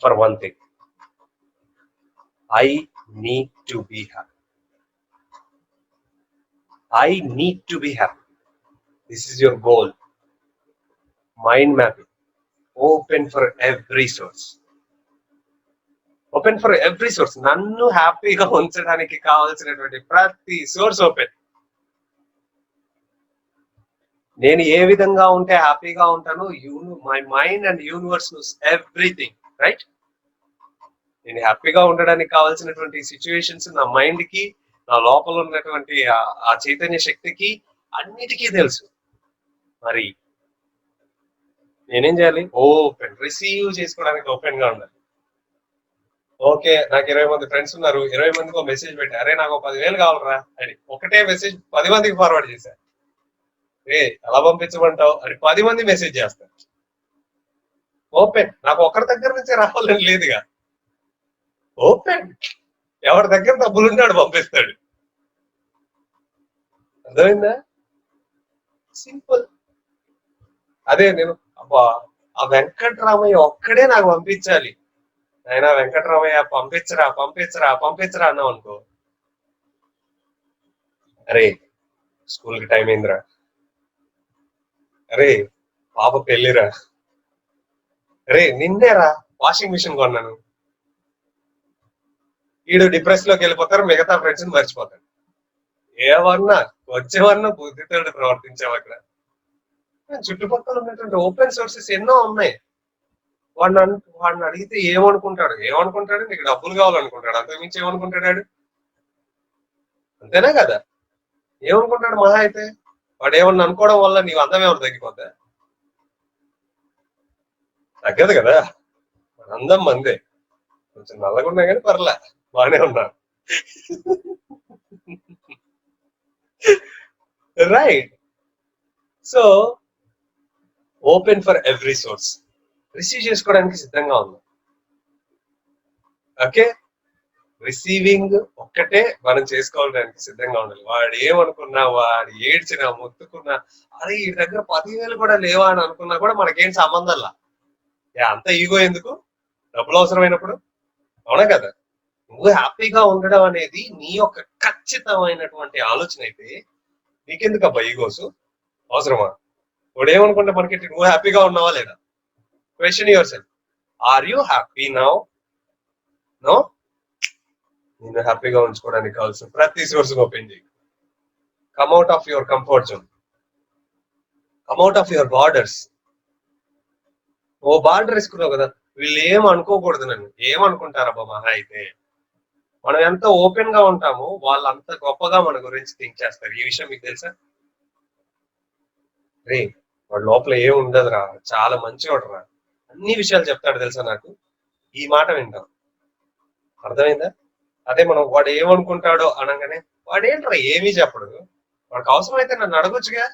for one thing. I need to be happy. I need to be happy. This is your goal. Mind mapping. Open for every source. Open for every source. నన్ను హ్యాపీగా ఉంచడానికి కావాల్సినటువంటి ప్రతి source open. నేను ఏ విధంగా ఉంటే హ్యాపీగా ఉంటాను, my mind and universe knows everything, right? నేను హ్యాపీగా ఉండడానికి కావాల్సినటువంటి సిచ్యువేషన్స్ నా మైండ్ కి, నా లోపల ఉన్నటువంటి ఆ చైతన్య శక్తికి అన్నిటికీ తెలుసు. మరి నేనేం చేయాలి? ఓపెన్, రిసీవ్ చేసుకోవడానికి ఓపెన్ గా ఉండాలి. ఓకే, నాకు 20 మంది ఫ్రెండ్స్ ఉన్నారు, 20 మందికి ఒక మెసేజ్ పెట్టా, అరే నాకు 10,000 కావాలరా అని. ఒకటే మెసేజ్ 10 మందికి ఫార్వర్డ్ చేశా. ఎలా పంపించమంటావు అని 10 మంది మెసేజ్ చేస్తారు. ఓపెన్. నాకు ఒకరి దగ్గర నుంచే రావాలని లేదుగా. ఓపెన్. ఎవరి దగ్గర డబ్బులున్నాడు పంపిస్తాడు. అర్థమైందా? సింపుల్. అదే నేను అబ్బా ఆ వెంకట్రామయ్య ఒక్కడే నాకు పంపించాలి, అయినా వెంకటరామయ్య పంపించరా పంపించరా పంపించరా అన్నావు అనుకో, అరే స్కూల్కి టైం అయిందిరా, అరే పాప పెళ్ళిరా, అరే నిన్నేరా వాషింగ్ మిషన్ కొన్నాను. వీడు డిప్రెస్ లోకి వెళ్ళిపోతారు, మిగతా ఫ్రెండ్స్ మర్చిపోతాడు. ఏమన్నా వచ్చేవన్నా బుద్ధితో ప్రవర్తించావు అక్కడ. చుట్టుపక్కల ఉన్నటువంటి ఓపెన్ సోర్సెస్ ఎన్నో ఉన్నాయి. వాడిని అడిగితే ఏమనుకుంటాడు? నీకు డబ్బులు కావాలనుకుంటాడు, అంతకుమించి ఏమనుకుంటాడు? అంతేనా కదా? ఏమనుకుంటాడు మహా అయితే? వాడు ఏమన్నా అనుకోవడం వల్ల నీవు అందం ఏమన్నా తగ్గిపోద్దా? తగ్గదు కదా. అందం మందే, కొంచెం నల్లగున్నా కానీ పర్లే, బాగానే ఉన్నా. Right. So open for every source. Receive చేసుకోవడానికి సిద్ధంగా ఉంది. ఓకే, రిసీవింగ్ ఒక్కటే మనం చేసుకోవడానికి సిద్ధంగా ఉండాలి. వాడు ఏమనుకున్నా, వాడు ఏడ్చినా, మొత్తుకున్నా, అరే ఈ దగ్గర 10,000 కూడా లేవా అని అనుకున్నా కూడా మనకేం సంబంధంలా. అంత ఈగో ఎందుకు? డబ్బులు అవసరమైనప్పుడు. అవునా కదా? నువ్వు హ్యాపీగా ఉండడం అనేది నీ యొక్క ఖచ్చితమైనటువంటి ఆలోచన అయితే నీకెందుకు అబ్బా ఈగోస్ అవసరమా? వాడు ఏమనుకుంటే మనకి, నువ్వు హ్యాపీగా ఉన్నావా లేదా? Question yourself, are you happy now? No. నేను హ్యాపీగా ఉంచుకోవడానికి కావాల్సిన ప్రతి సోర్స్ ఓపెన్ చేయి. Come out of your comfort zone, come out of your borders. ఓ బార్డర్ వేసుకున్నావు కదా, వీళ్ళు ఏం అనుకోకూడదు, నన్ను ఏమనుకుంటారబ్బా మహా అయితే. మనం ఎంత ఓపెన్ గా ఉంటామో వాళ్ళు అంత గొప్పగా మన గురించి థింక్ చేస్తారు. ఈ విషయం మీకు తెలుసా? రే వాడు లోపల ఏం ఉండదురా, చాలా మంచివాడురా, అన్ని విషయాలు చెప్తాడు తెలుసా నాకు, ఈ మాట వింటాం. అర్థమైందా? అదే మనం వాడు ఏమనుకుంటాడో అనగానే వాడేంట్రా ఏమీ చెప్పడు, వాడికి అవసరమైతే నన్ను అడగొచ్చుగా,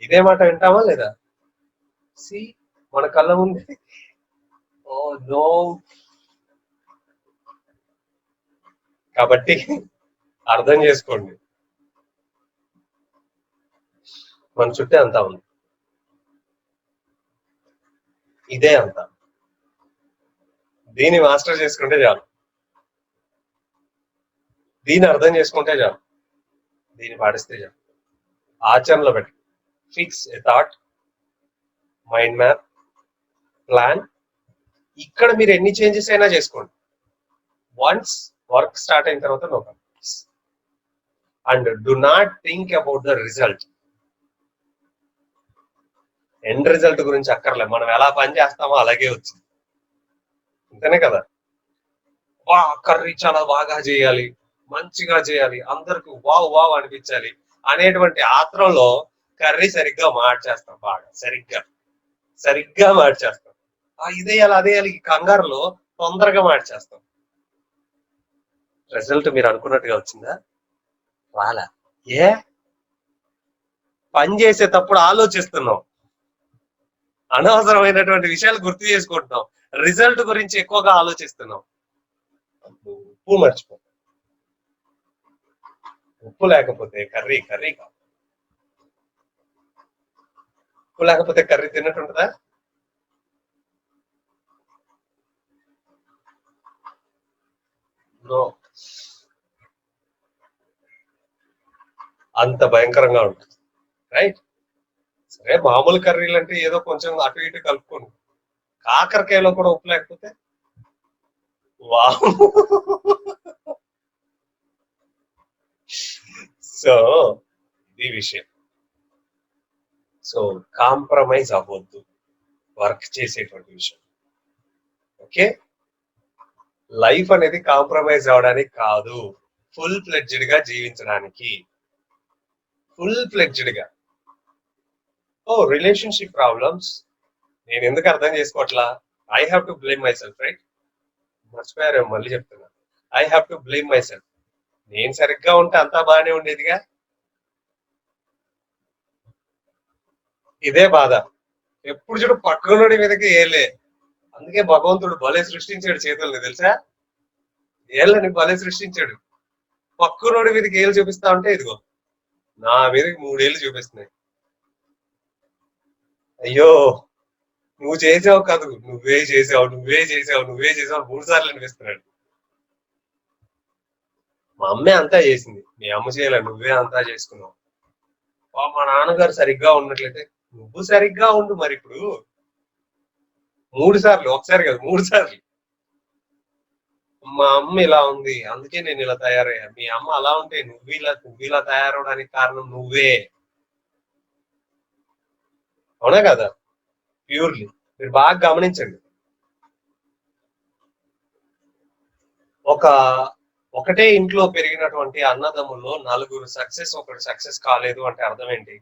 ఇదే మాట వింటామా లేదా? సి మన కళ్ళ ముందు. Oh no. కాబట్టి అర్థం చేసుకోండి, మన చుట్టే అంతా ఉంది, ఇదే అంతా. దీన్ని మాస్టర్ చేసుకుంటే చాలు, దీన్ని అర్థం చేసుకుంటే చాలు, దీన్ని పాటిస్తే చాలు, ఆచరణలో పెట్టి. Fix a thought, mind map, plan. ఇక్కడ మీరు ఎన్ని చేంజెస్ అయినా చేసుకోండి. వన్స్ వర్క్ స్టార్ట్ అయిన తర్వాత no complaints. And do not think about the result. End result గురించి అక్కర్లే, మనం ఎలా పని చేస్తామో అలాగే వచ్చింది. అంతేనే కదా. వా కర్రీ చాలా బాగా చేయాలి, మంచిగా చేయాలి, అందరికి వావ్ వావ్ అనిపించాలి అనేటువంటి ఆత్రంలో కర్రీ సరిగ్గా మార్చేస్తాం, బాగా సరిగ్గా సరిగ్గా మార్చేస్తాం. ఇదేయాలి అదేయాలి ఈ కంగారులో తొందరగా మార్చేస్తాం. రిజల్ట్ మీరు అనుకున్నట్టుగా వచ్చిందా? రాలా. ఏ? పని చేసేటప్పుడు ఆలోచిస్తున్నాం, అనవసరమైనటువంటి విషయాలు గుర్తు చేసుకుంటున్నాం, రిజల్ట్ గురించి ఎక్కువగా ఆలోచిస్తున్నాం. ఉప్పు మర్చిపో. ఉప్పు లేకపోతే కర్రీ కర్రీ కాదు. ఉప్పు లేకపోతే కర్రీ తిన్నట్టుంటుందా? నో. అంత భయంకరంగా ఉంటుంది, రైట్? సరే, మామూలు కర్రీలు అంటే ఏదో కొంచెం అటు ఇటు కలుపుకోండి. కాకరకాయలో కూడా ఉప్పు లేకపోతే వా. సో ఈ విషయం. సో కాంప్రమైజ్ అవ్వద్దు వర్క్ చేసేటువంటి విషయం. ఓకే, లైఫ్ అనేది కాంప్రమైజ్ అవడానికి కాదు, ఫుల్ ఫ్లెడ్జ్డ్ గా జీవించడానికి. ఫుల్ ఫ్లెడ్జ్డ్ గా. రిలేషన్షిప్ ప్రాబ్లమ్స్ నేను ఎందుకు అర్థం చేసుకోవట్లా? I have to blame myself, right? మర్చిపోయారు, మళ్ళీ చెప్తున్నా. I have to blame myself. నేను సరిగ్గా ఉంటే అంతా బాగానే ఉండేదిగా. ఇదే బాధ. ఎప్పుడు చూడు పక్కనుడి మీదకి ఏలే. అందుకే భగవంతుడు భలే సృష్టించాడు చేతుల్ని, తెలుసా? ఏళ్ళని భలే సృష్టించాడు. పక్కనోడి మీదకి ఏళ్ళు చూపిస్తా ఉంటే ఇదిగో నా మీదకి 3 ఏళ్ళు చూపిస్తున్నాయి. అయ్యో, నువ్వు చేసావు కాదు, నువ్వే చేసావు, నువ్వే చేసావు, నువ్వే చేసావు 3 సార్లు అనిపిస్తున్నాడు. మా అమ్మే అంతా చేసింది, మీ అమ్మ చేయలే, నువ్వే అంతా చేసుకున్నావు. మా నాన్నగారు సరిగ్గా ఉన్నట్లయితే నువ్వు సరిగ్గా ఉండు మరి. ఇప్పుడు 3 సార్లు, ఒకసారి కాదు 3 సార్లు. మా అమ్మ ఇలా ఉంది అందుకే నేను ఇలా తయారయ్యా. మీ అమ్మ అలా ఉంటే నువ్వు ఇలా తయారవడానికి కారణం నువ్వే. అవునా కదా? ప్యూర్లీ మీరు బాగా గమనించండి. ఒక ఒకటే ఇంట్లో పెరిగినటువంటి అన్నదమ్ముల్లో 4 సక్సెస్, ఒకటి సక్సెస్ కాలేదు అంటే అర్థం ఏంటి?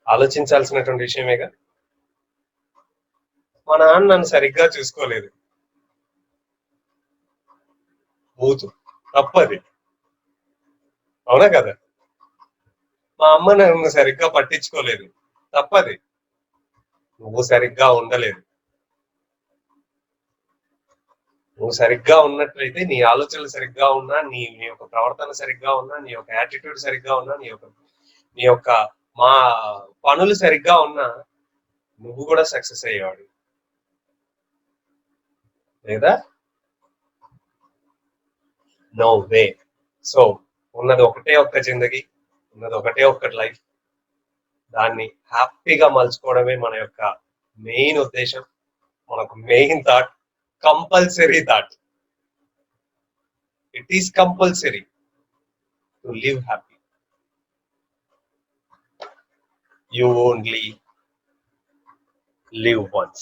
ఆలోచించాల్సినటువంటి విషయమేగా. మా నాన్న నన్ను సరిగ్గా చూసుకోలేదు, బూతు, తప్పది. అవునా కదా? మా అమ్మ నన్ను సరిగ్గా పట్టించుకోలేదు, తప్పది. నువ్వు సరిగ్గా ఉండలేదు. నువ్వు సరిగ్గా ఉన్నట్లయితే, నీ ఆలోచనలు సరిగ్గా ఉన్నా, నీ యొక్క ప్రవర్తన సరిగ్గా ఉన్నా, నీ యొక్క యాటిట్యూడ్ సరిగ్గా ఉన్నా, నీ యొక్క మా పనులు సరిగ్గా ఉన్నా నువ్వు కూడా సక్సెస్ అయ్యేవాడు. లేదా? No way. సో ఉన్నది ఒకటే ఒక్క జిందగీ, ఉన్నది ఒకటే ఒక్కటి లైఫ్. దాన్ని హ్యాపీగా మలుచుకోవడమే మన యొక్క మెయిన్ ఉద్దేశం, మనకు main thought, compulsory thought. It is compulsory to live happy. You only live once.